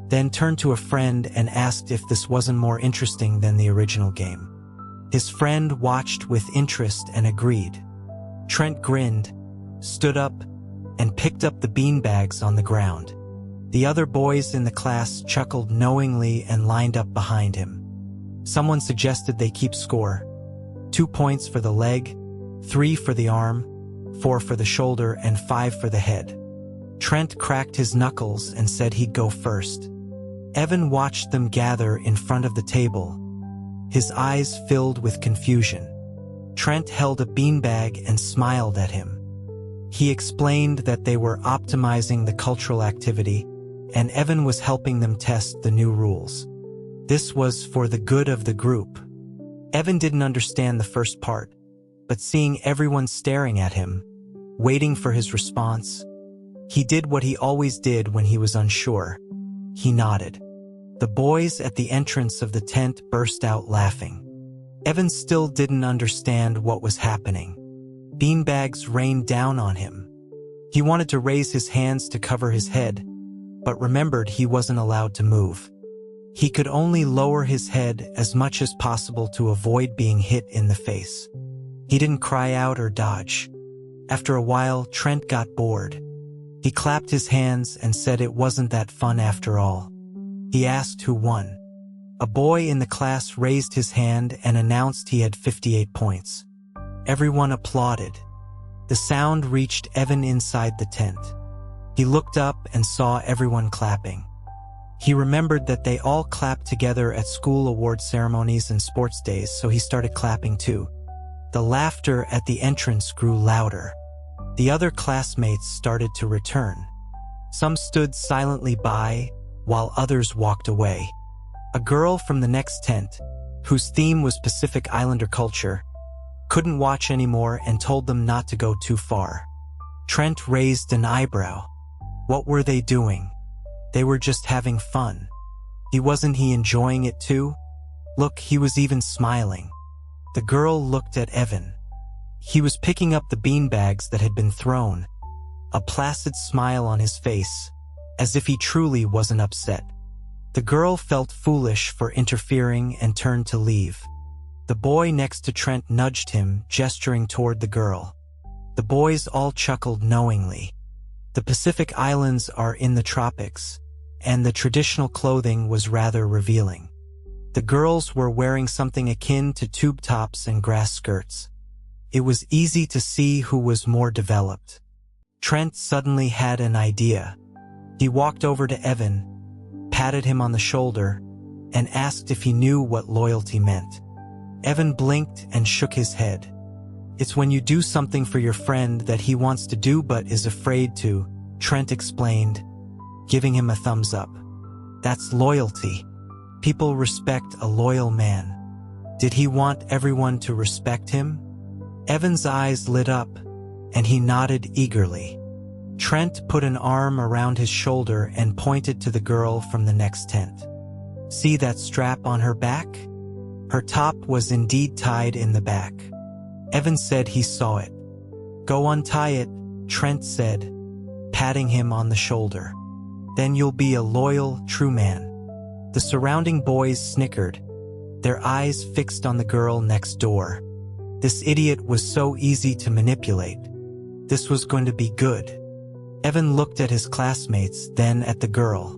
then turned to a friend and asked if this wasn't more interesting than the original game. His friend watched with interest and agreed. Trent grinned, stood up, and picked up the beanbags on the ground. The other boys in the class chuckled knowingly and lined up behind him. Someone suggested they keep score. 2 points for the leg, 3 for the arm, 4 for the shoulder, and 5 for the head. Trent cracked his knuckles and said he'd go first. Evan watched them gather in front of the table, his eyes filled with confusion. Trent held a beanbag and smiled at him. He explained that they were optimizing the cultural activity, and Evan was helping them test the new rules. This was for the good of the group. Evan didn't understand the first part, but seeing everyone staring at him, waiting for his response, he did what he always did when he was unsure. He nodded. The boys at the entrance of the tent burst out laughing. Evan still didn't understand what was happening. Beanbags rained down on him. He wanted to raise his hands to cover his head, but remembered he wasn't allowed to move. He could only lower his head as much as possible to avoid being hit in the face. He didn't cry out or dodge. After a while, Trent got bored. He clapped his hands and said it wasn't that fun after all. He asked who won. A boy in the class raised his hand and announced he had 58 points. Everyone applauded. The sound reached Evan inside the tent. He looked up and saw everyone clapping. He remembered that they all clapped together at school award ceremonies and sports days, so he started clapping too. The laughter at the entrance grew louder. The other classmates started to return. Some stood silently by, while others walked away. A girl from the next tent, whose theme was Pacific Islander culture, couldn't watch anymore and told them not to go too far. Trent raised an eyebrow. What were they doing? They were just having fun. Wasn't he enjoying it too? Look, he was even smiling. The girl looked at Evan. He was picking up the beanbags that had been thrown, a placid smile on his face, as if he truly wasn't upset. The girl felt foolish for interfering and turned to leave. The boy next to Trent nudged him, gesturing toward the girl. The boys all chuckled knowingly. The Pacific Islands are in the tropics, and the traditional clothing was rather revealing. The girls were wearing something akin to tube tops and grass skirts. It was easy to see who was more developed. Trent suddenly had an idea. He walked over to Evan, patted him on the shoulder, and asked if he knew what loyalty meant. Evan blinked and shook his head. It's when you do something for your friend that he wants to do but is afraid to, Trent explained, giving him a thumbs up. That's loyalty. People respect a loyal man. Did he want everyone to respect him? Evan's eyes lit up, and he nodded eagerly. Trent put an arm around his shoulder and pointed to the girl from the next tent. See that strap on her back? Her top was indeed tied in the back. Evan said he saw it. Go untie it, Trent said, patting him on the shoulder. Then you'll be a loyal, true man. The surrounding boys snickered, their eyes fixed on the girl next door. This idiot was so easy to manipulate. This was going to be good. Evan looked at his classmates, then at the girl.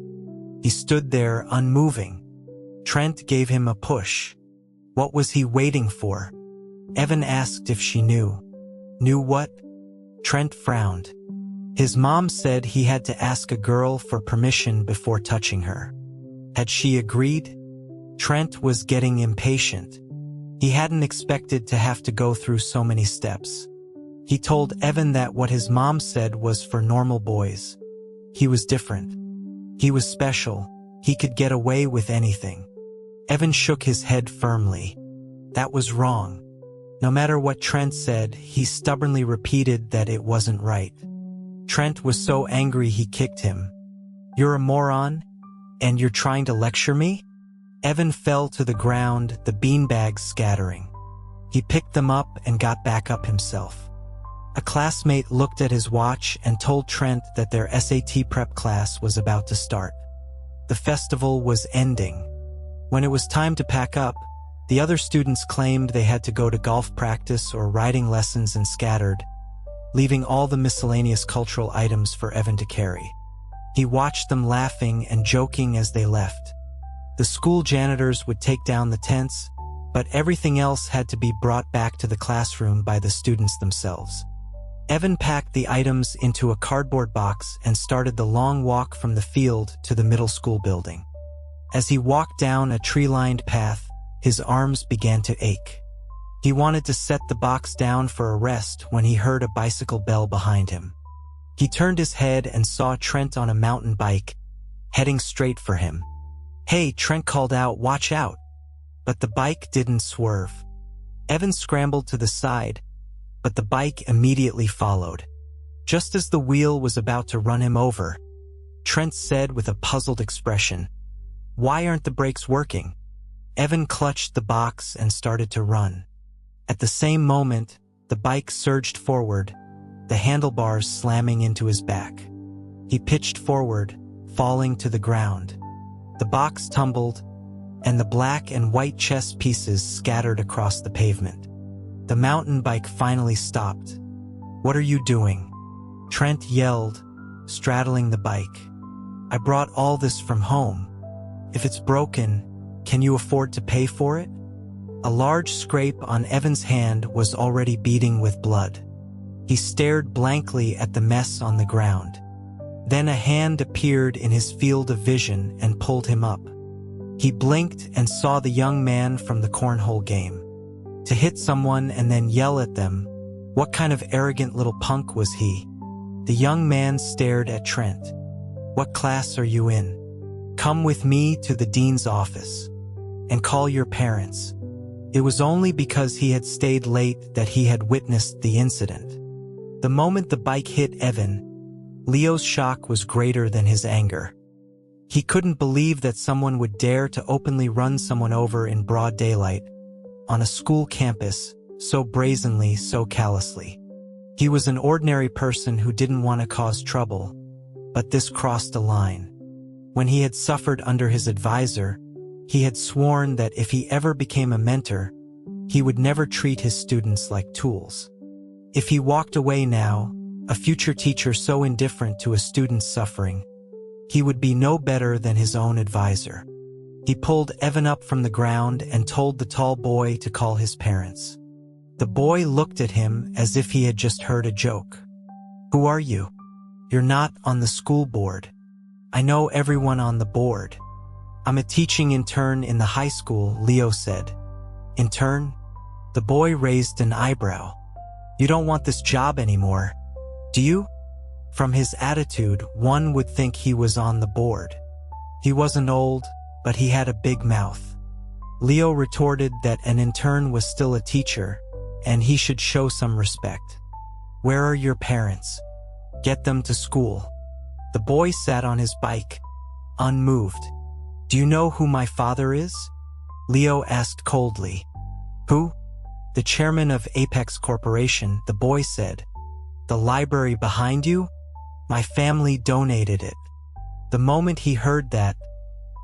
He stood there unmoving. Trent gave him a push. What was he waiting for? Evan asked if she knew. Knew what? Trent frowned. His mom said he had to ask a girl for permission before touching her. Had she agreed? Trent was getting impatient. He hadn't expected to have to go through so many steps. He told Evan that what his mom said was for normal boys. He was different. He was special. He could get away with anything. Evan shook his head firmly. That was wrong. No matter what Trent said, he stubbornly repeated that it wasn't right. Trent was so angry he kicked him. You're a moron? And you're trying to lecture me? Evan fell to the ground, the beanbags scattering. He picked them up and got back up himself. A classmate looked at his watch and told Trent that their SAT prep class was about to start. The festival was ending. When it was time to pack up, the other students claimed they had to go to golf practice or riding lessons and scattered, leaving all the miscellaneous cultural items for Evan to carry. He watched them laughing and joking as they left. The school janitors would take down the tents, but everything else had to be brought back to the classroom by the students themselves. Evan packed the items into a cardboard box and started the long walk from the field to the middle school building. As he walked down a tree-lined path, his arms began to ache. He wanted to set the box down for a rest when he heard a bicycle bell behind him. He turned his head and saw Trent on a mountain bike, heading straight for him. Hey, Trent called out, watch out! But the bike didn't swerve. Evan scrambled to the side, but the bike immediately followed. Just as the wheel was about to run him over, Trent said with a puzzled expression, Why aren't the brakes working? Evan clutched the box and started to run. At the same moment, the bike surged forward, the handlebars slamming into his back. He pitched forward, falling to the ground. The box tumbled, and the black and white chess pieces scattered across the pavement. The mountain bike finally stopped. What are you doing? Trent yelled, straddling the bike. I brought all this from home. If it's broken, can you afford to pay for it? A large scrape on Evan's hand was already beading with blood. He stared blankly at the mess on the ground. Then a hand appeared in his field of vision and pulled him up. He blinked and saw the young man from the cornhole game. To hit someone and then yell at them, what kind of arrogant little punk was he? The young man stared at Trent. What class are you in? Come with me to the dean's office. And call your parents. It was only because he had stayed late that he had witnessed the incident. The moment the bike hit Evan, Leo's shock was greater than his anger. He couldn't believe that someone would dare to openly run someone over in broad daylight, on a school campus, so brazenly, so callously. He was an ordinary person who didn't want to cause trouble, but this crossed a line. When he had suffered under his advisor, he had sworn that if he ever became a mentor, he would never treat his students like tools. If he walked away now, a future teacher so indifferent to a student's suffering, he would be no better than his own advisor. He pulled Evan up from the ground and told the tall boy to call his parents. The boy looked at him as if he had just heard a joke. Who are you? You're not on the school board. I know everyone on the board. I'm a teaching intern in the high school, Leo said. Intern? The boy raised an eyebrow. You don't want this job anymore, do you? From his attitude, one would think he was on the board. He wasn't old, but he had a big mouth. Leo retorted that an intern was still a teacher, and he should show some respect. Where are your parents? Get them to school. The boy sat on his bike, unmoved. Do you know who my father is? Leo asked coldly. Who? The chairman of Apex Corporation, the boy said. The library behind you? My family donated it. The moment he heard that,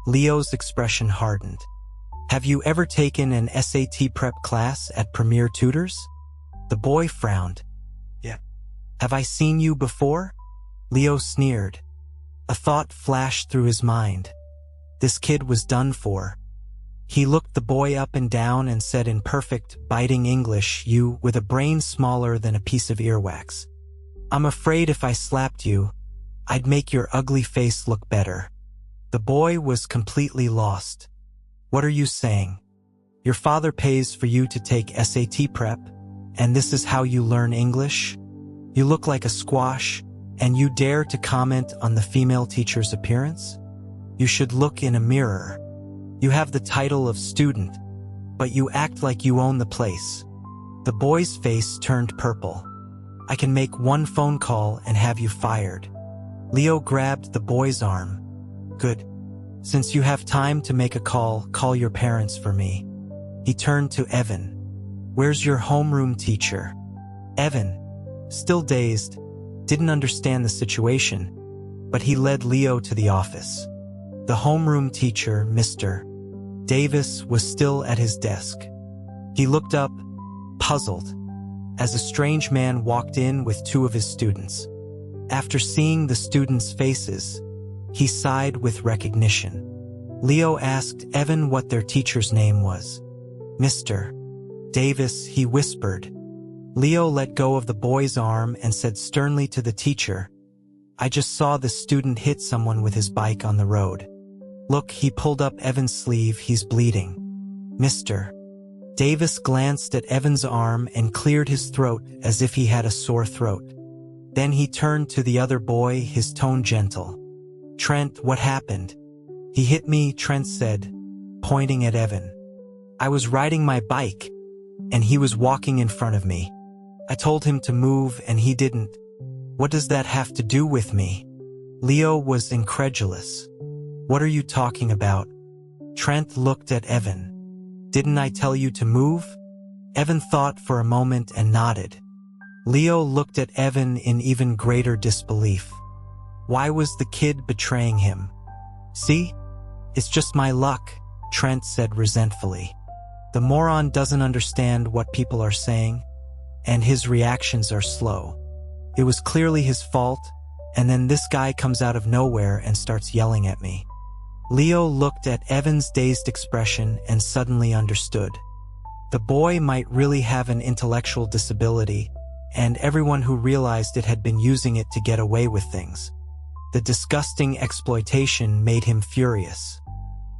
Leo's expression hardened. Have you ever taken an SAT prep class at Premier Tutors? The boy frowned. Yeah. Have I seen you before? Leo sneered. A thought flashed through his mind. This kid was done for. He looked the boy up and down and said in perfect, biting English, you, with a brain smaller than a piece of earwax. I'm afraid if I slapped you, I'd make your ugly face look better. The boy was completely lost. What are you saying? Your father pays for you to take SAT prep, and this is how you learn English? You look like a squash, and you dare to comment on the female teacher's appearance? You should look in a mirror. You have the title of student, but you act like you own the place. The boy's face turned purple. I can make one phone call and have you fired. Leo grabbed the boy's arm. Good. Since you have time to make a call your parents for me. He turned to Evan. Where's your homeroom teacher? Evan, still dazed, didn't understand the situation, but he led Leo to the office. The homeroom teacher, Mr. Davis, was still at his desk. He looked up, puzzled, as a strange man walked in with two of his students. After seeing the students' faces, he sighed with recognition. Leo asked Evan what their teacher's name was. Mr. Davis, he whispered. Leo let go of the boy's arm and said sternly to the teacher, I just saw the student hit someone with his bike on the road. Look, he pulled up Evan's sleeve, he's bleeding. Mr. Davis glanced at Evan's arm and cleared his throat as if he had a sore throat. Then he turned to the other boy, his tone gentle. Trent, what happened? He hit me, Trent said, pointing at Evan. I was riding my bike, and he was walking in front of me. I told him to move, and he didn't. What does that have to do with me? Leo was incredulous. What are you talking about? Trent looked at Evan. Didn't I tell you to move? Evan thought for a moment and nodded. Leo looked at Evan in even greater disbelief. Why was the kid betraying him? See? It's just my luck, Trent said resentfully. The moron doesn't understand what people are saying, and his reactions are slow. It was clearly his fault, and then this guy comes out of nowhere and starts yelling at me. Leo looked at Evan's dazed expression and suddenly understood. The boy might really have an intellectual disability, and everyone who realized it had been using it to get away with things. The disgusting exploitation made him furious.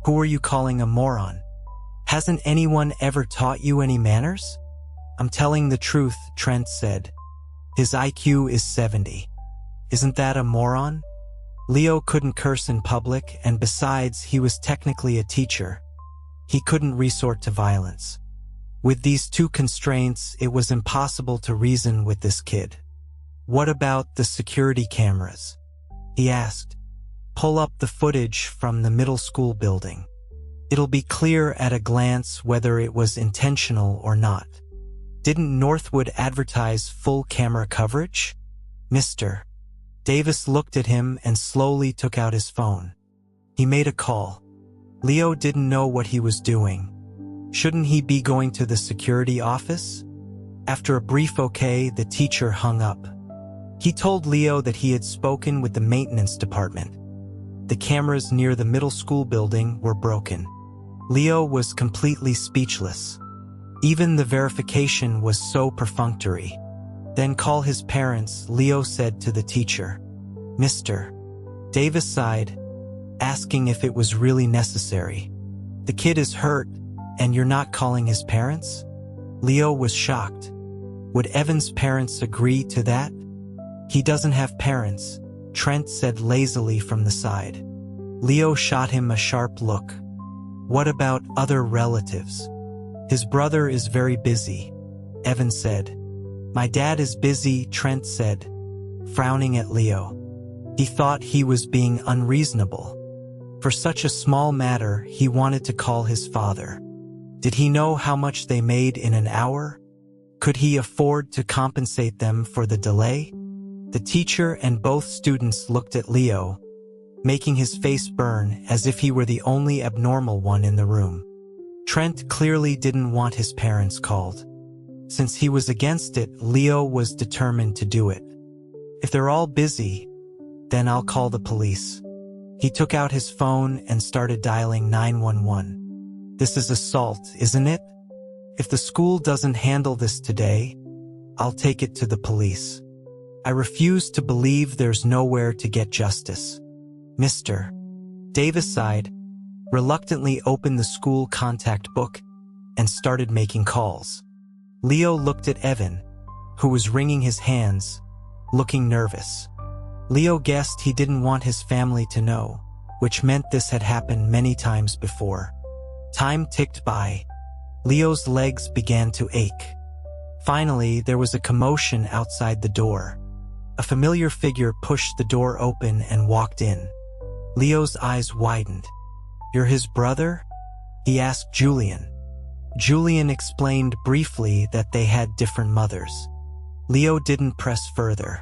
Who are you calling a moron? Hasn't anyone ever taught you any manners? I'm telling the truth, Trent said. His IQ is 70. Isn't that a moron? Leo couldn't curse in public, and besides, he was technically a teacher. He couldn't resort to violence. With these two constraints, it was impossible to reason with this kid. What about the security cameras? He asked. Pull up the footage from the middle school building. It'll be clear at a glance whether it was intentional or not. Didn't Northwood advertise full camera coverage? Mr. Davis looked at him and slowly took out his phone. He made a call. Leo didn't know what he was doing. Shouldn't he be going to the security office? After a brief okay, the teacher hung up. He told Leo that he had spoken with the maintenance department. The cameras near the middle school building were broken. Leo was completely speechless. Even the verification was so perfunctory. Then call his parents, Leo said to the teacher. Mr. Davis sighed, asking if it was really necessary. The kid is hurt, and you're not calling his parents? Leo was shocked. Would Evan's parents agree to that? He doesn't have parents, Trent said lazily from the side. Leo shot him a sharp look. What about other relatives? His brother is very busy, Evan said. My dad is busy, Trent said, frowning at Leo. He thought he was being unreasonable. For such a small matter, he wanted to call his father. Did he know how much they made in an hour? Could he afford to compensate them for the delay? The teacher and both students looked at Leo, making his face burn as if he were the only abnormal one in the room. Trent clearly didn't want his parents called. Since he was against it, Leo was determined to do it. If they're all busy, then I'll call the police. He took out his phone and started dialing 911. This is assault, isn't it? If the school doesn't handle this today, I'll take it to the police. I refuse to believe there's nowhere to get justice. Mr. Davis sighed, reluctantly opened the school contact book, and started making calls. Leo looked at Evan, who was wringing his hands, looking nervous. Leo guessed he didn't want his family to know, which meant this had happened many times before. Time ticked by. Leo's legs began to ache. Finally, there was a commotion outside the door. A familiar figure pushed the door open and walked in. Leo's eyes widened. You're his brother? He asked Julian. Julian explained briefly that they had different mothers. Leo didn't press further.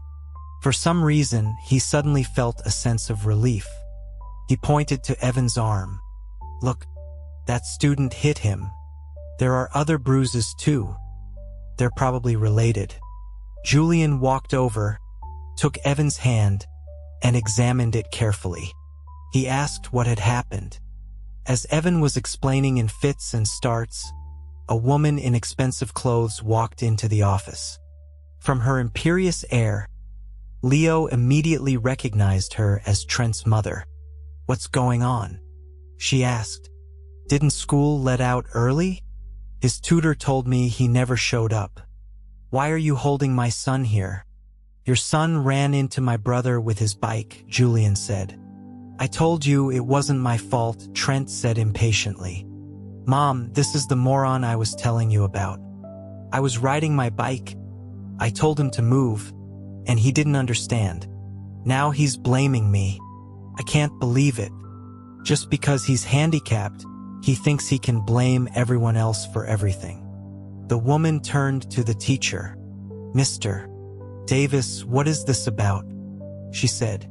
For some reason, he suddenly felt a sense of relief. He pointed to Evan's arm. Look, that student hit him. There are other bruises too. They're probably related. Julian walked over, took Evan's hand, and examined it carefully. He asked what had happened. As Evan was explaining in fits and starts, a woman in expensive clothes walked into the office. From her imperious air, Leo immediately recognized her as Trent's mother. What's going on? She asked. Didn't school let out early? His tutor told me he never showed up. Why are you holding my son here? Your son ran into my brother with his bike, Julian said. I told you it wasn't my fault, Trent said impatiently. Mom, this is the moron I was telling you about. I was riding my bike. I told him to move, and he didn't understand. Now he's blaming me. I can't believe it. Just because he's handicapped, he thinks he can blame everyone else for everything. The woman turned to the teacher. Mr. Davis, what is this about? She said.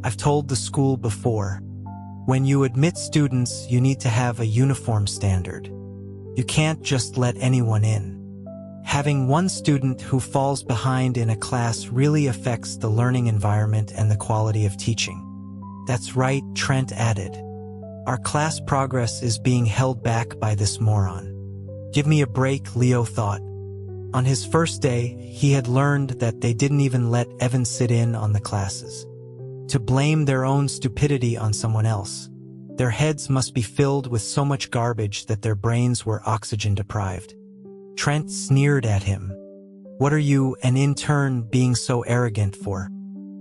I've told the school before. When you admit students, you need to have a uniform standard. You can't just let anyone in. Having one student who falls behind in a class really affects the learning environment and the quality of teaching. That's right, Trent added. Our class progress is being held back by this moron. Give me a break, Leo thought. On his first day, he had learned that they didn't even let Evan sit in on the classes. To blame their own stupidity on someone else. Their heads must be filled with so much garbage that their brains were oxygen deprived. Trent sneered at him. What are you, an intern, being so arrogant for?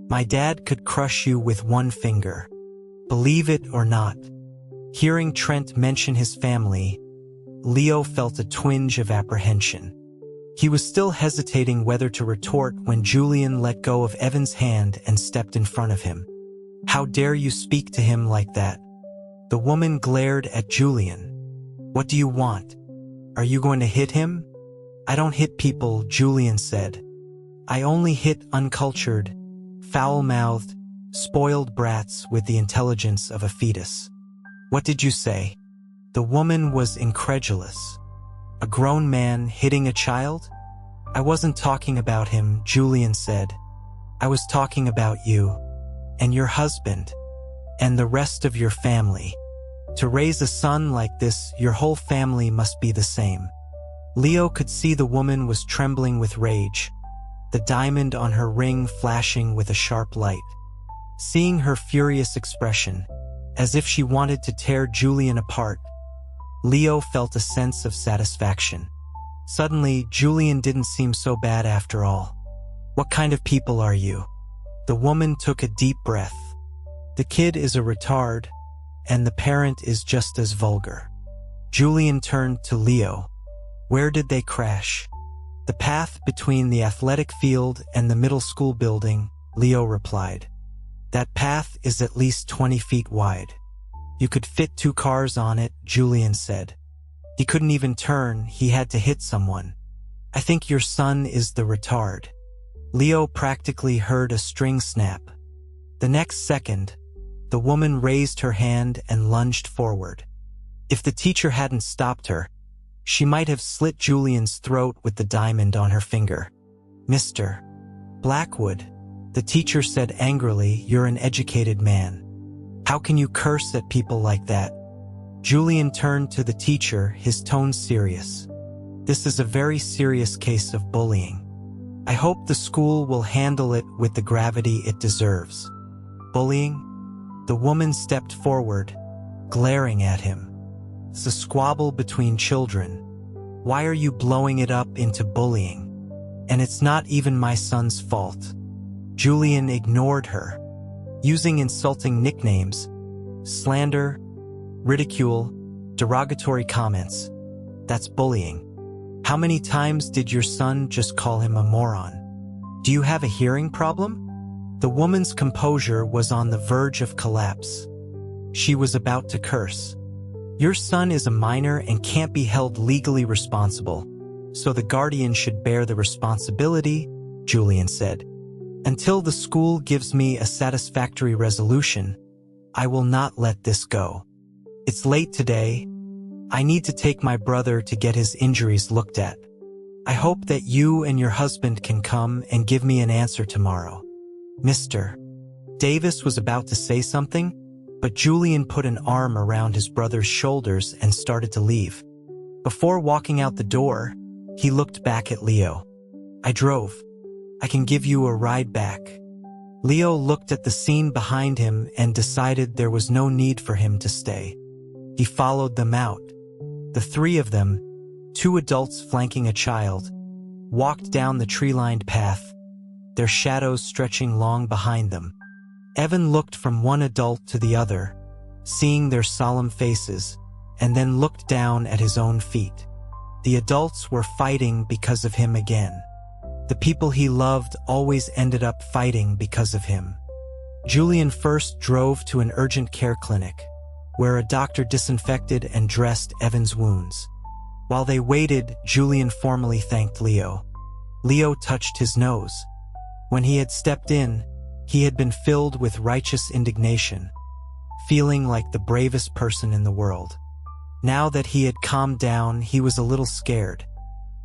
My dad could crush you with one finger. Believe it or not. Hearing Trent mention his family, Leo felt a twinge of apprehension. He was still hesitating whether to retort when Julian let go of Evan's hand and stepped in front of him. How dare you speak to him like that? The woman glared at Julian. What do you want? Are you going to hit him? I don't hit people, Julian said. I only hit uncultured, foul-mouthed, spoiled brats with the intelligence of a fetus. What did you say? The woman was incredulous. A grown man hitting a child? I wasn't talking about him, Julian said. I was talking about you, and your husband, and the rest of your family. To raise a son like this, your whole family must be the same. Leo could see the woman was trembling with rage, the diamond on her ring flashing with a sharp light. Seeing her furious expression, as if she wanted to tear Julian apart, Leo felt a sense of satisfaction. Suddenly, Julian didn't seem so bad after all. What kind of people are you? The woman took a deep breath. The kid is a retard, and the parent is just as vulgar. Julian turned to Leo. Where did they crash? The path between the athletic field and the middle school building, Leo replied. That path is at least 20 feet wide. You could fit 2 cars on it, Julian said. He couldn't even turn, he had to hit someone. I think your son is the retard. Leo practically heard a string snap. The next second, the woman raised her hand and lunged forward. If the teacher hadn't stopped her, she might have slit Julian's throat with the diamond on her finger. Mr. Blackwood, the teacher said angrily, you're an educated man. How can you curse at people like that? Julian turned to the teacher, his tone serious. This is a very serious case of bullying. I hope the school will handle it with the gravity it deserves. Bullying? The woman stepped forward, glaring at him. It's a squabble between children. Why are you blowing it up into bullying? And it's not even my son's fault. Julian ignored her, using insulting nicknames, slander, ridicule, derogatory comments. That's bullying. How many times did your son just call him a moron? Do you have a hearing problem? The woman's composure was on the verge of collapse. She was about to curse. Your son is a minor and can't be held legally responsible, so the guardian should bear the responsibility, Julian said. Until the school gives me a satisfactory resolution, I will not let this go. It's late today. I need to take my brother to get his injuries looked at. I hope that you and your husband can come and give me an answer tomorrow. Mr. Davis was about to say something, but Julian put an arm around his brother's shoulders and started to leave. Before walking out the door, he looked back at Leo. I drove. I can give you a ride back. Leo looked at the scene behind him and decided there was no need for him to stay. He followed them out. The 3 of them, 2 adults flanking a child, walked down the tree-lined path, their shadows stretching long behind them. Evan looked from one adult to the other, seeing their solemn faces, and then looked down at his own feet. The adults were fighting because of him again. The people he loved always ended up fighting because of him. Julian first drove to an urgent care clinic, where a doctor disinfected and dressed Evan's wounds. While they waited, Julian formally thanked Leo. Leo touched his nose. When he had stepped in, he had been filled with righteous indignation, feeling like the bravest person in the world. Now that he had calmed down, he was a little scared.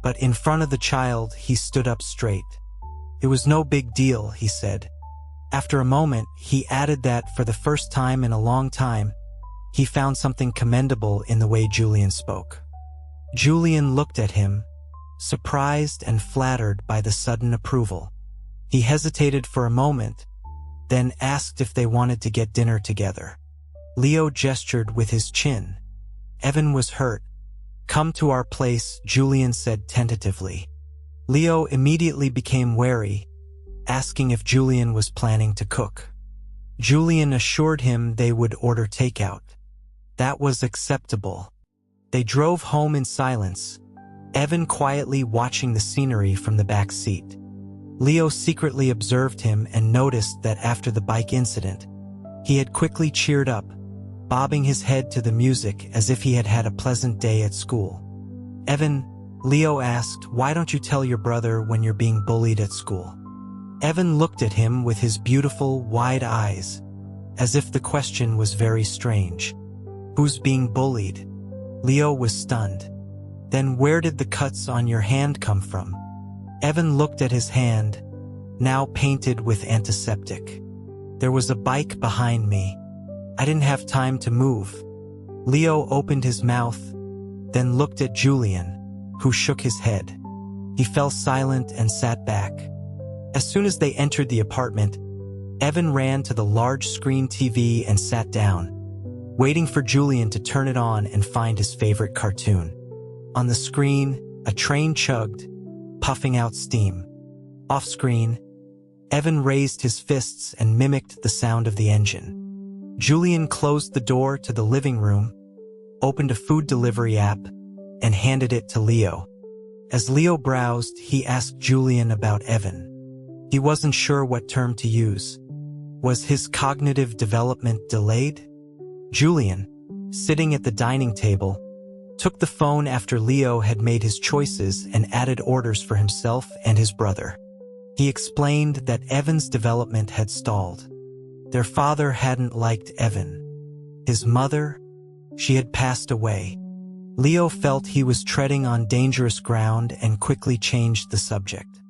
But in front of the child, he stood up straight. It was no big deal, he said. After a moment, he added that for the first time in a long time, he found something commendable in the way Julian spoke. Julian looked at him, surprised and flattered by the sudden approval. He hesitated for a moment, then asked if they wanted to get dinner together. Leo gestured with his chin. Evan was hurt. Come to our place, Julian said tentatively. Leo immediately became wary, asking if Julian was planning to cook. Julian assured him they would order takeout. That was acceptable. They drove home in silence, Evan quietly watching the scenery from the back seat. Leo secretly observed him and noticed that after the bike incident, he had quickly cheered up, bobbing his head to the music as if he had had a pleasant day at school. Evan, Leo asked, why don't you tell your brother when you're being bullied at school? Evan looked at him with his beautiful, wide eyes, as if the question was very strange. Who's being bullied? Leo was stunned. Then where did the cuts on your hand come from? Evan looked at his hand, now painted with antiseptic. There was a bike behind me. I didn't have time to move. Leo opened his mouth, then looked at Julian, who shook his head. He fell silent and sat back. As soon as they entered the apartment, Evan ran to the large screen TV and sat down, waiting for Julian to turn it on and find his favorite cartoon. On the screen, A train chugged, puffing out steam. Off-screen, Evan raised his fists and mimicked the sound of the engine. Julian closed the door to the living room, opened a food delivery app, and handed it to Leo. As Leo browsed, he asked Julian about Evan. He wasn't sure what term to use. Was his cognitive development delayed? Julian, sitting at the dining table, took the phone after Leo had made his choices and added orders for himself and his brother. He explained that Evan's development had stalled. Their father hadn't liked Evan. His mother, she had passed away. Leo felt he was treading on dangerous ground and quickly changed the subject.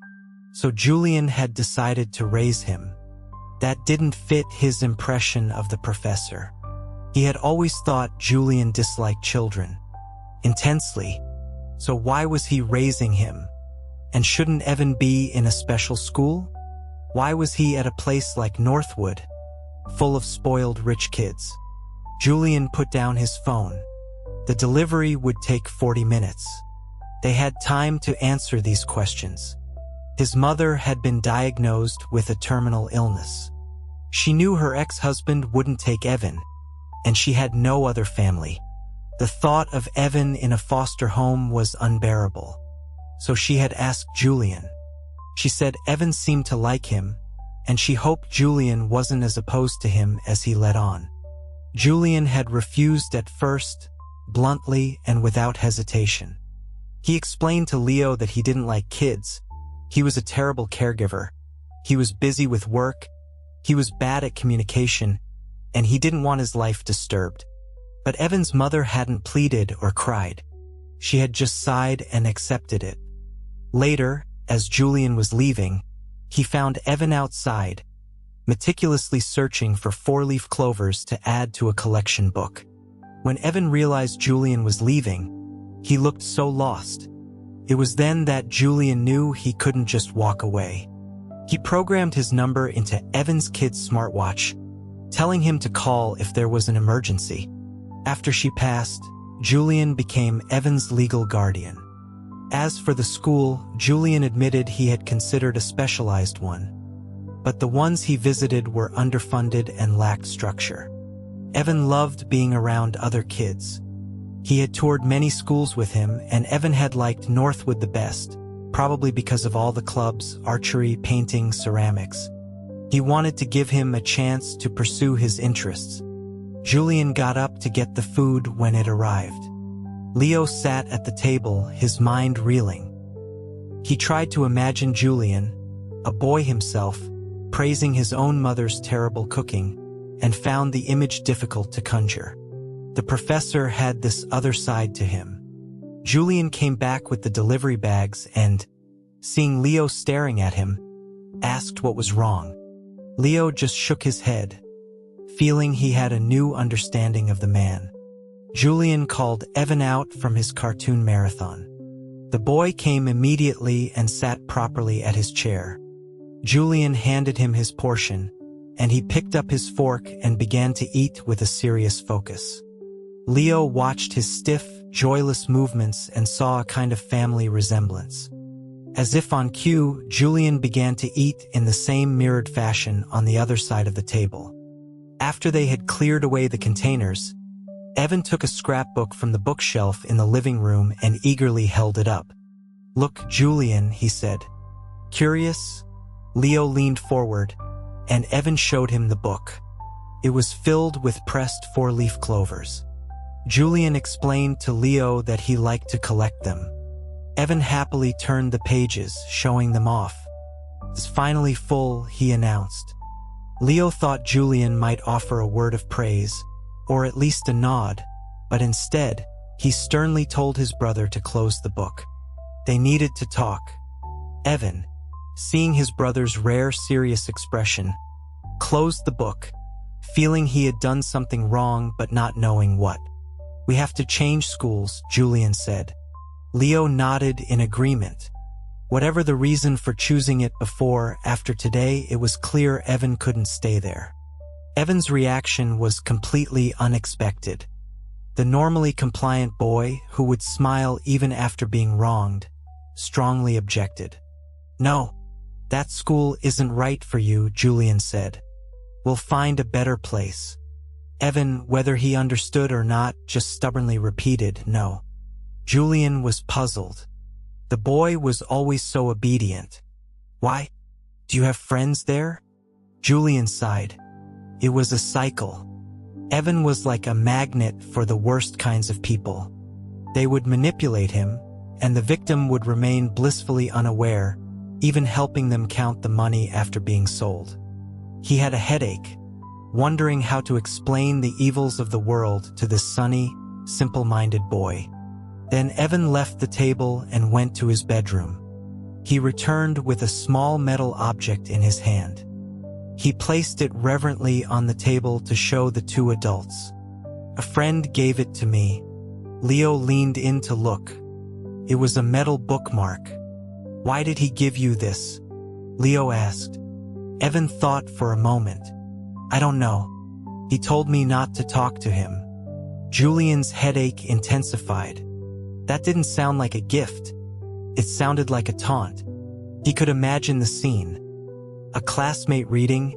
So Julian had decided to raise him. That didn't fit his impression of the professor. He had always thought Julian disliked children. Intensely. So why was he raising him? And shouldn't Evan be in a special school? Why was he at a place like Northwood, full of spoiled rich kids? Julian put down his phone. The delivery would take 40 minutes. They had time to answer these questions. His mother had been diagnosed with a terminal illness. She knew her ex-husband wouldn't take Evan, and she had no other family. The thought of Evan in a foster home was unbearable. So she had asked Julian. She said Evan seemed to like him, and she hoped Julian wasn't as opposed to him as he let on. Julian had refused at first, bluntly and without hesitation. He explained to Leo that he didn't like kids. He was a terrible caregiver. He was busy with work. He was bad at communication, and he didn't want his life disturbed. But Evan's mother hadn't pleaded or cried. She had just sighed and accepted it. Later, as Julian was leaving, he found Evan outside, meticulously searching for four-leaf clovers to add to a collection book. When Evan realized Julian was leaving, he looked so lost. It was then that Julian knew he couldn't just walk away. He programmed his number into Evan's kid's smartwatch, telling him to call if there was an emergency. After she passed, Julian became Evan's legal guardian. As for the school, Julian admitted he had considered a specialized one, but the ones he visited were underfunded and lacked structure. Evan loved being around other kids. He had toured many schools with him, and Evan had liked Northwood the best, probably because of all the clubs, archery, painting, ceramics. He wanted to give him a chance to pursue his interests. Julian got up to get the food when it arrived. Leo sat at the table, his mind reeling. He tried to imagine Julian, a boy himself, praising his own mother's terrible cooking, and found the image difficult to conjure. The professor had this other side to him. Julian came back with the delivery bags and, seeing Leo staring at him, asked what was wrong. Leo just shook his head, feeling he had a new understanding of the man. Julian called Evan out from his cartoon marathon. The boy came immediately and sat properly at his chair. Julian handed him his portion, and he picked up his fork and began to eat with a serious focus. Leo watched his stiff, joyless movements and saw a kind of family resemblance. As if on cue, Julian began to eat in the same mirrored fashion on the other side of the table. After they had cleared away the containers, Evan took a scrapbook from the bookshelf in the living room and eagerly held it up. "Look, Julian," he said. Curious, Leo leaned forward, and Evan showed him the book. It was filled with pressed four-leaf clovers. Julian explained to Leo that he liked to collect them. Evan happily turned the pages, showing them off. "It's finally full," he announced. Leo thought Julian might offer a word of praise, or at least a nod, but instead, he sternly told his brother to close the book. They needed to talk. Evan, seeing his brother's rare, serious expression, closed the book, feeling he had done something wrong but not knowing what. "We have to change schools," Julian said. Leo nodded in agreement. Whatever the reason for choosing it before, after today, it was clear Evan couldn't stay there. Evan's reaction was completely unexpected. The normally compliant boy, who would smile even after being wronged, strongly objected. "No, that school isn't right for you," Julian said. "We'll find a better place." Evan, whether he understood or not, just stubbornly repeated, "No." Julian was puzzled. The boy was always so obedient. "Why? Do you have friends there?" Julian sighed. It was a cycle. Evan was like a magnet for the worst kinds of people. They would manipulate him, and the victim would remain blissfully unaware, even helping them count the money after being sold. He had a headache, wondering how to explain the evils of the world to this sunny, simple-minded boy. Then Evan left the table and went to his bedroom. He returned with a small metal object in his hand. He placed it reverently on the table to show the two adults. "A friend gave it to me." Leo leaned in to look. It was a metal bookmark. "Why did he give you this?" Leo asked. Evan thought for a moment. "I don't know. He told me not to talk to him." Julian's headache intensified. That didn't sound like a gift. It sounded like a taunt. He could imagine the scene. A classmate reading,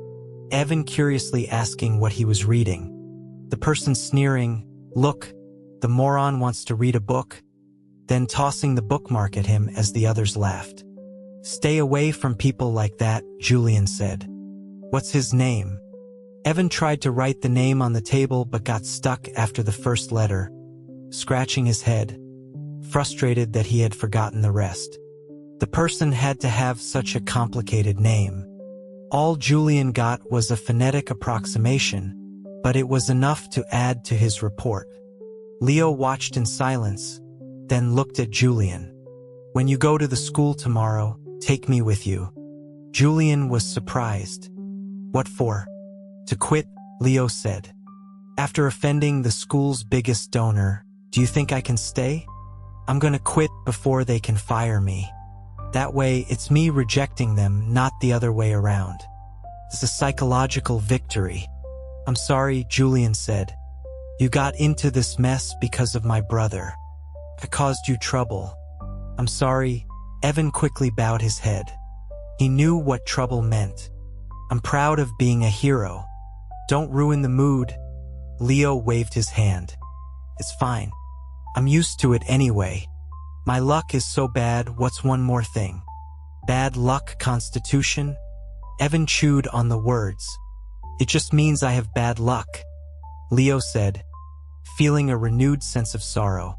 Evan curiously asking what he was reading. The person sneering, "Look, the moron wants to read a book," then tossing the bookmark at him as the others laughed. "Stay away from people like that," Julian said. "What's his name?" Evan tried to write the name on the table but got stuck after the first letter, scratching his head, frustrated that he had forgotten the rest. The person had to have such a complicated name. All Julian got was a phonetic approximation, but it was enough to add to his report. Leo watched in silence, then looked at Julian. "When you go to the school tomorrow, take me with you." Julian was surprised. "What for?" "To quit," Leo said. "After offending the school's biggest donor, do you think I can stay? I'm gonna quit before they can fire me. That way, it's me rejecting them, not the other way around. It's a psychological victory." "I'm sorry," Julian said. "You got into this mess because of my brother. I caused you trouble." "I'm sorry." Evan quickly bowed his head. He knew what trouble meant. "I'm proud of being a hero. Don't ruin the mood." Leo waved his hand. "It's fine. I'm used to it anyway. My luck is so bad, what's one more thing? Bad luck constitution?" Evan chewed on the words. "It just means I have bad luck," Leo said, feeling a renewed sense of sorrow.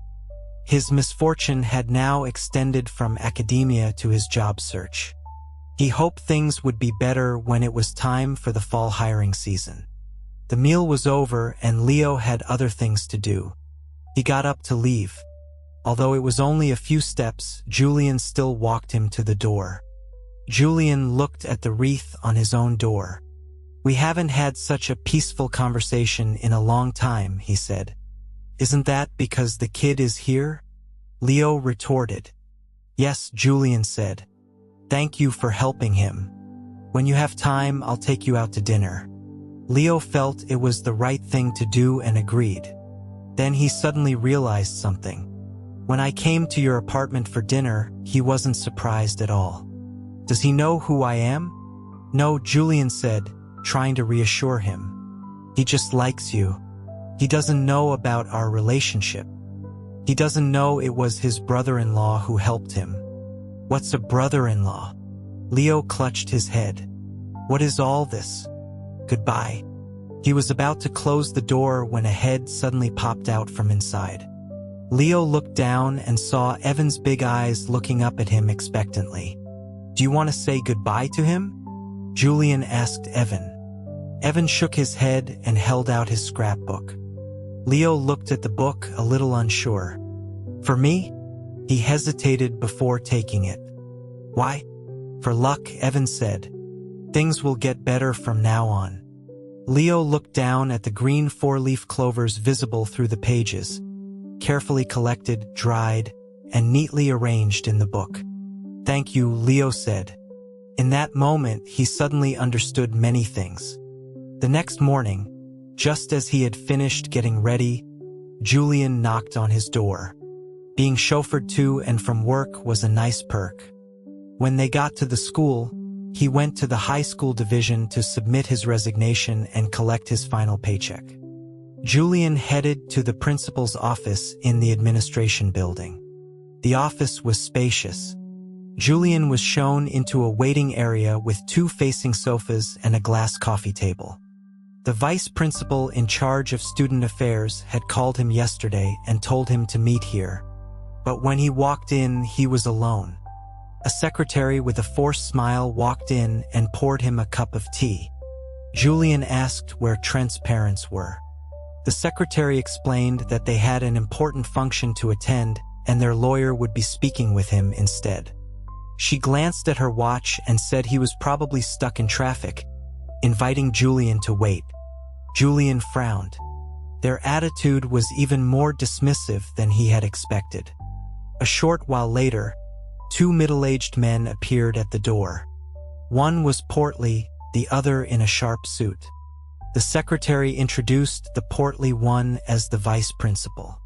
His misfortune had now extended from academia to his job search. He hoped things would be better when it was time for the fall hiring season. The meal was over and Leo had other things to do. He got up to leave. Although it was only a few steps, Julian still walked him to the door. Julian looked at the wreath on his own door. "We haven't had such a peaceful conversation in a long time," he said. "Isn't that because the kid is here?" Leo retorted. "Yes," Julian said. "Thank you for helping him. When you have time, I'll take you out to dinner." Leo felt it was the right thing to do and agreed. Then he suddenly realized something. "When I came to your apartment for dinner, he wasn't surprised at all. Does he know who I am?" "No," Julian said, trying to reassure him. "He just likes you. He doesn't know about our relationship. He doesn't know it was his brother-in-law who helped him." "What's a brother-in-law?" Leo clutched his head. "What is all this?" "Goodbye." He was about to close the door when a head suddenly popped out from inside. Leo looked down and saw Evan's big eyes looking up at him expectantly. "Do you want to say goodbye to him?" Julian asked Evan. Evan shook his head and held out his scrapbook. Leo looked at the book, a little unsure. "For me?" He hesitated before taking it. "Why?" "For luck," Evan said. "Things will get better from now on." Leo looked down at the green four-leaf clovers visible through the pages, carefully collected, dried, and neatly arranged in the book. "Thank you," Leo said. In that moment, he suddenly understood many things. The next morning, just as he had finished getting ready, Julian knocked on his door. Being chauffeured to and from work was a nice perk. When they got to the school, he went to the high school division to submit his resignation and collect his final paycheck. Julian headed to the principal's office in the administration building. The office was spacious. Julian was shown into a waiting area with 2 facing sofas and a glass coffee table. The vice principal in charge of student affairs had called him yesterday and told him to meet here. But when he walked in, he was alone. A secretary with a forced smile walked in and poured him a cup of tea. Julian asked where Trent's parents were. The secretary explained that they had an important function to attend and their lawyer would be speaking with him instead. She glanced at her watch and said he was probably stuck in traffic, inviting Julian to wait. Julian frowned. Their attitude was even more dismissive than he had expected. A short while later, 2 middle-aged men appeared at the door. One was portly, the other in a sharp suit. The secretary introduced the portly one as the vice principal.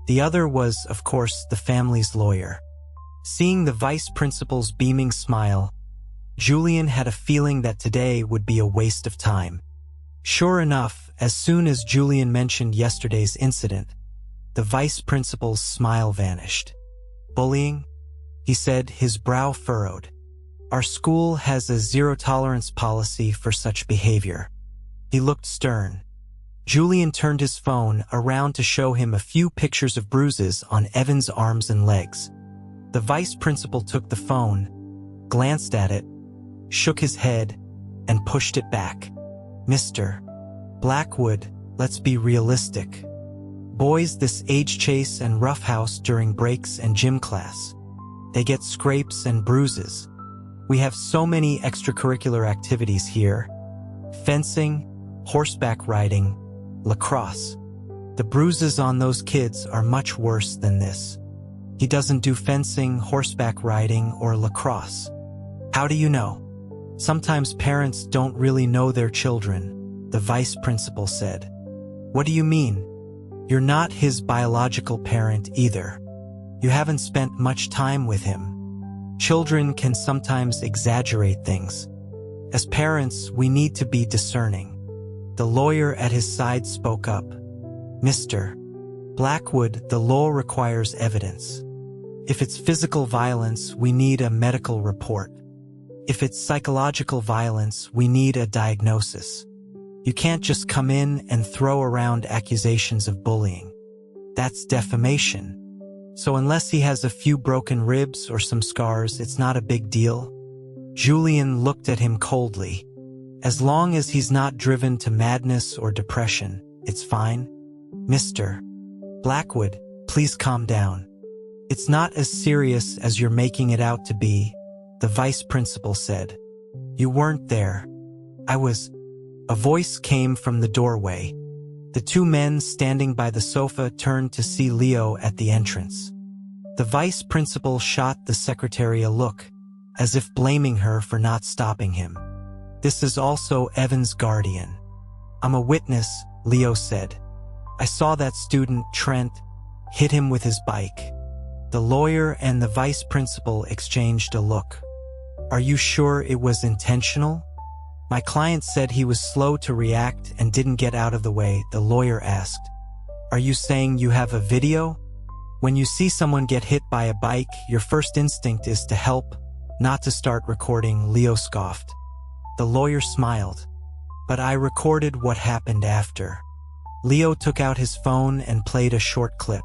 The other was, of course, the family's lawyer. Seeing the vice principal's beaming smile, Julian had a feeling that today would be a waste of time. Sure enough, as soon as Julian mentioned yesterday's incident, the vice principal's smile vanished. "Bullying?" he said, his brow furrowed. "Our school has a zero-tolerance policy for such behavior." He looked stern. Julian turned his phone around to show him a few pictures of bruises on Evan's arms and legs. The vice principal took the phone, glanced at it, shook his head, and pushed it back. "Mr. Blackwood, let's be realistic. Boys this age chase and roughhouse during breaks and gym class. They get scrapes and bruises. We have so many extracurricular activities here. Fencing, horseback riding, lacrosse. The bruises on those kids are much worse than this. He doesn't do fencing, horseback riding, or lacrosse." "How do you know?" "Sometimes parents don't really know their children," the vice principal said. "What do you mean? You're not his biological parent either. You haven't spent much time with him. Children can sometimes exaggerate things. As parents, we need to be discerning." The lawyer at his side spoke up. "Mr. Blackwood, the law requires evidence. If it's physical violence, we need a medical report. If it's psychological violence, we need a diagnosis. You can't just come in and throw around accusations of bullying. That's defamation. So unless he has a few broken ribs or some scars, it's not a big deal." Julian looked at him coldly. "As long as he's not driven to madness or depression, it's fine." "Mr. Blackwood, please calm down. It's not as serious as you're making it out to be," the vice principal said. "You weren't there. I was." A voice came from the doorway. The 2 men standing by the sofa turned to see Leo at the entrance. The vice principal shot the secretary a look, as if blaming her for not stopping him. "This is also Evan's guardian." "I'm a witness," Leo said. "I saw that student, Trent, hit him with his bike." The lawyer and the vice principal exchanged a look. "Are you sure it was intentional?" "My client said he was slow to react and didn't get out of the way," the lawyer asked. "Are you saying you have a video?" "When you see someone get hit by a bike, your first instinct is to help, not to start recording," Leo scoffed. The lawyer smiled. "But I recorded what happened after." Leo took out his phone and played a short clip.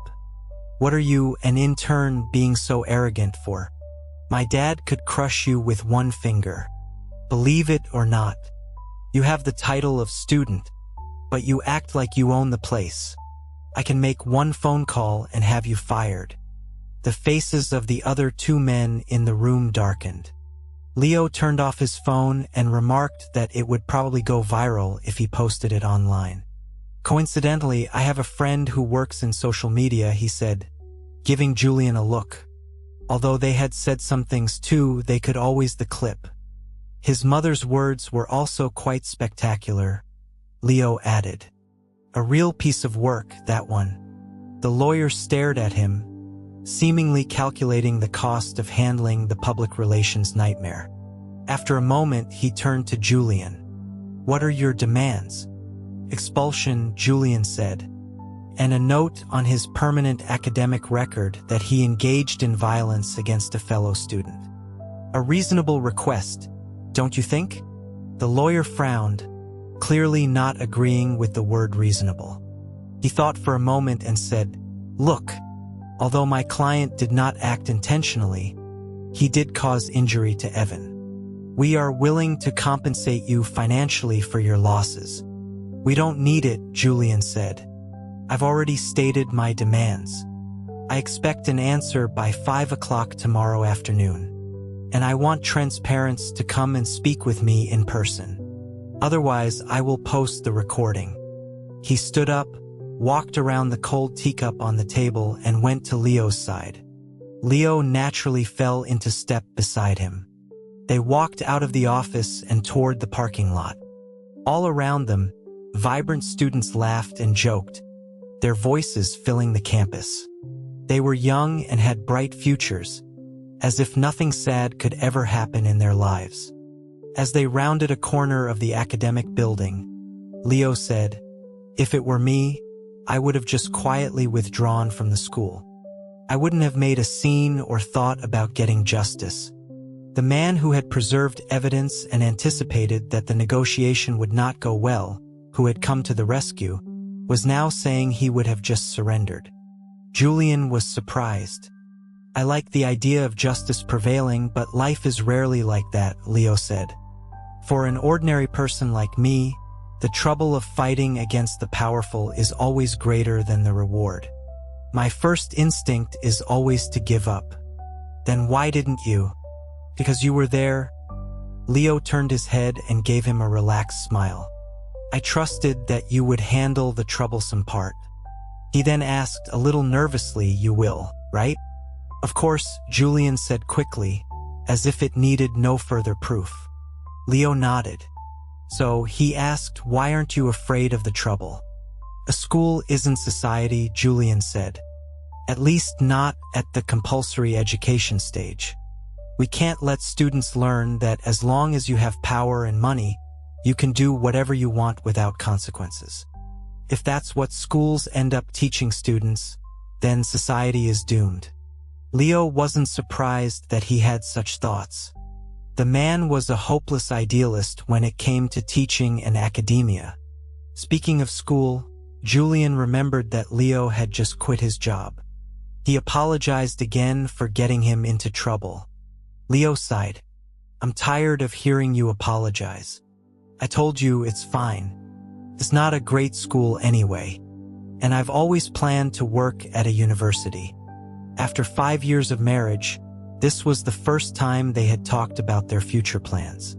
"What are you, an intern, being so arrogant for? My dad could crush you with one finger. Believe it or not. You have the title of student, but you act like you own the place. I can make one phone call and have you fired." The faces of the other 2 men in the room darkened. Leo turned off his phone and remarked that it would probably go viral if he posted it online. "Coincidentally, I have a friend who works in social media," he said, giving Julian a look. Although they had said some things too, they could always the clip. His mother's words were also quite spectacular, Leo added. "A real piece of work, that one." The lawyer stared at him, seemingly calculating the cost of handling the public relations nightmare. After a moment, he turned to Julian. "What are your demands?" "Expulsion," Julian said, and a note on his permanent academic record that he engaged in violence against a fellow student. "A reasonable request, don't you think?" The lawyer frowned, clearly not agreeing with the word reasonable. He thought for a moment and said, "Look, although my client did not act intentionally, he did cause injury to Evan. We are willing to compensate you financially for your losses." "We don't need it," Julian said. "I've already stated my demands. I expect an answer by 5 o'clock tomorrow afternoon, and I want transparents to come and speak with me in person. Otherwise, I will post the recording." He stood up, walked around the cold teacup on the table, and went to Leo's side. Leo naturally fell into step beside him. They walked out of the office and toward the parking lot. All around them, vibrant students laughed and joked, their voices filling the campus. They were young and had bright futures, as if nothing sad could ever happen in their lives. As they rounded a corner of the academic building, Leo said, "If it were me, I would have just quietly withdrawn from the school. I wouldn't have made a scene or thought about getting justice." The man who had preserved evidence and anticipated that the negotiation would not go well, who had come to the rescue, was now saying he would have just surrendered. Julian was surprised. "I like the idea of justice prevailing, but life is rarely like that," Leo said. "For an ordinary person like me, the trouble of fighting against the powerful is always greater than the reward. My first instinct is always to give up." "Then why didn't you?" "Because you were there." Leo turned his head and gave him a relaxed smile. "I trusted that you would handle the troublesome part." He then asked a little nervously, "You will, right?" "Of course," Julian said quickly, as if it needed no further proof. Leo nodded. So he asked, "Why aren't you afraid of the trouble?" "A school isn't society," Julian said. "At least not at the compulsory education stage. We can't let students learn that as long as you have power and money, you can do whatever you want without consequences. If that's what schools end up teaching students, then society is doomed." Leo wasn't surprised that he had such thoughts. The man was a hopeless idealist when it came to teaching and academia. Speaking of school, Julian remembered that Leo had just quit his job. He apologized again for getting him into trouble. Leo sighed. "I'm tired of hearing you apologize. I told you it's fine. It's not a great school anyway, and I've always planned to work at a university." After 5 years of marriage, this was the first time they had talked about their future plans.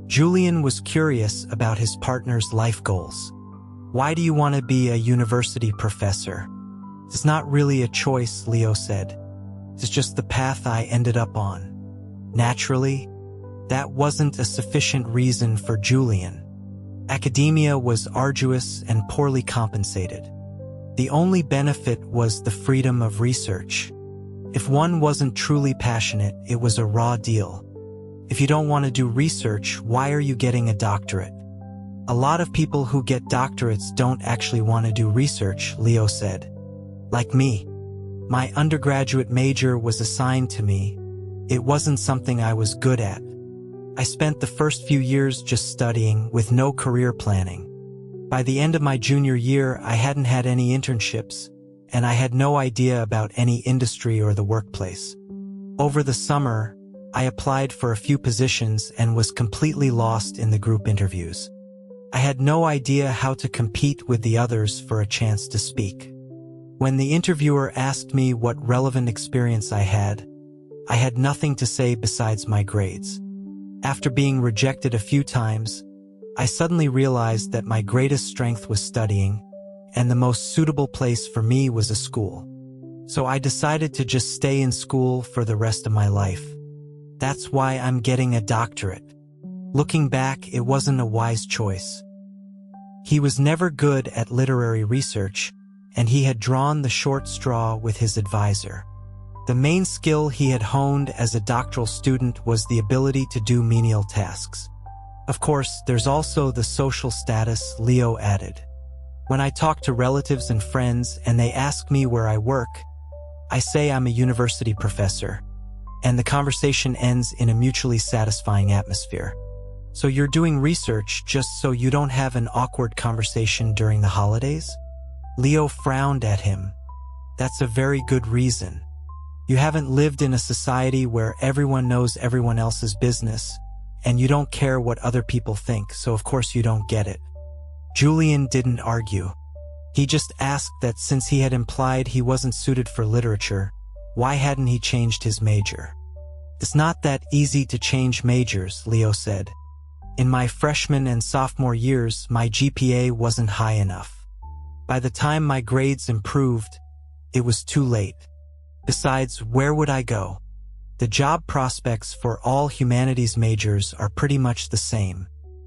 Julian was curious about his partner's life goals. "Why do you want to be a university professor?" "It's not really a choice," Leo said. "It's just the path I ended up on." Naturally, that wasn't a sufficient reason for Julian. Academia was arduous and poorly compensated. The only benefit was the freedom of research. If one wasn't truly passionate, it was a raw deal. If you don't want to do research, why are you getting a doctorate? "A lot of people who get doctorates don't actually want to do research," Leo said. "Like me. My undergraduate major was assigned to me. It wasn't something I was good at. I spent the first few years just studying with no career planning. By the end of my junior year, I hadn't had any internships, and I had no idea about any industry or the workplace. Over the summer, I applied for a few positions and was completely lost in the group interviews. I had no idea how to compete with the others for a chance to speak. When the interviewer asked me what relevant experience I had nothing to say besides my grades. After being rejected a few times, I suddenly realized that my greatest strength was studying, and the most suitable place for me was a school. So I decided to just stay in school for the rest of my life. That's why I'm getting a doctorate." Looking back, it wasn't a wise choice. He was never good at literary research, and he had drawn the short straw with his advisor. The main skill he had honed as a doctoral student was the ability to do menial tasks. Of course, there's also the social status, Leo added. When I talk to relatives and friends and they ask me where I work, I say I'm a university professor, and the conversation ends in a mutually satisfying atmosphere. So you're doing research just so you don't have an awkward conversation during the holidays? Leo frowned at him. That's a very good reason. You haven't lived in a society where everyone knows everyone else's business, and you don't care what other people think, so of course you don't get it. Julian didn't argue. He just asked that since he had implied he wasn't suited for literature, why hadn't he changed his major? It's not that easy to change majors, Leo said. In my freshman and sophomore years, my GPA wasn't high enough. By the time my grades improved, it was too late. Besides, where would I go? The job prospects for all humanities majors are pretty much the same.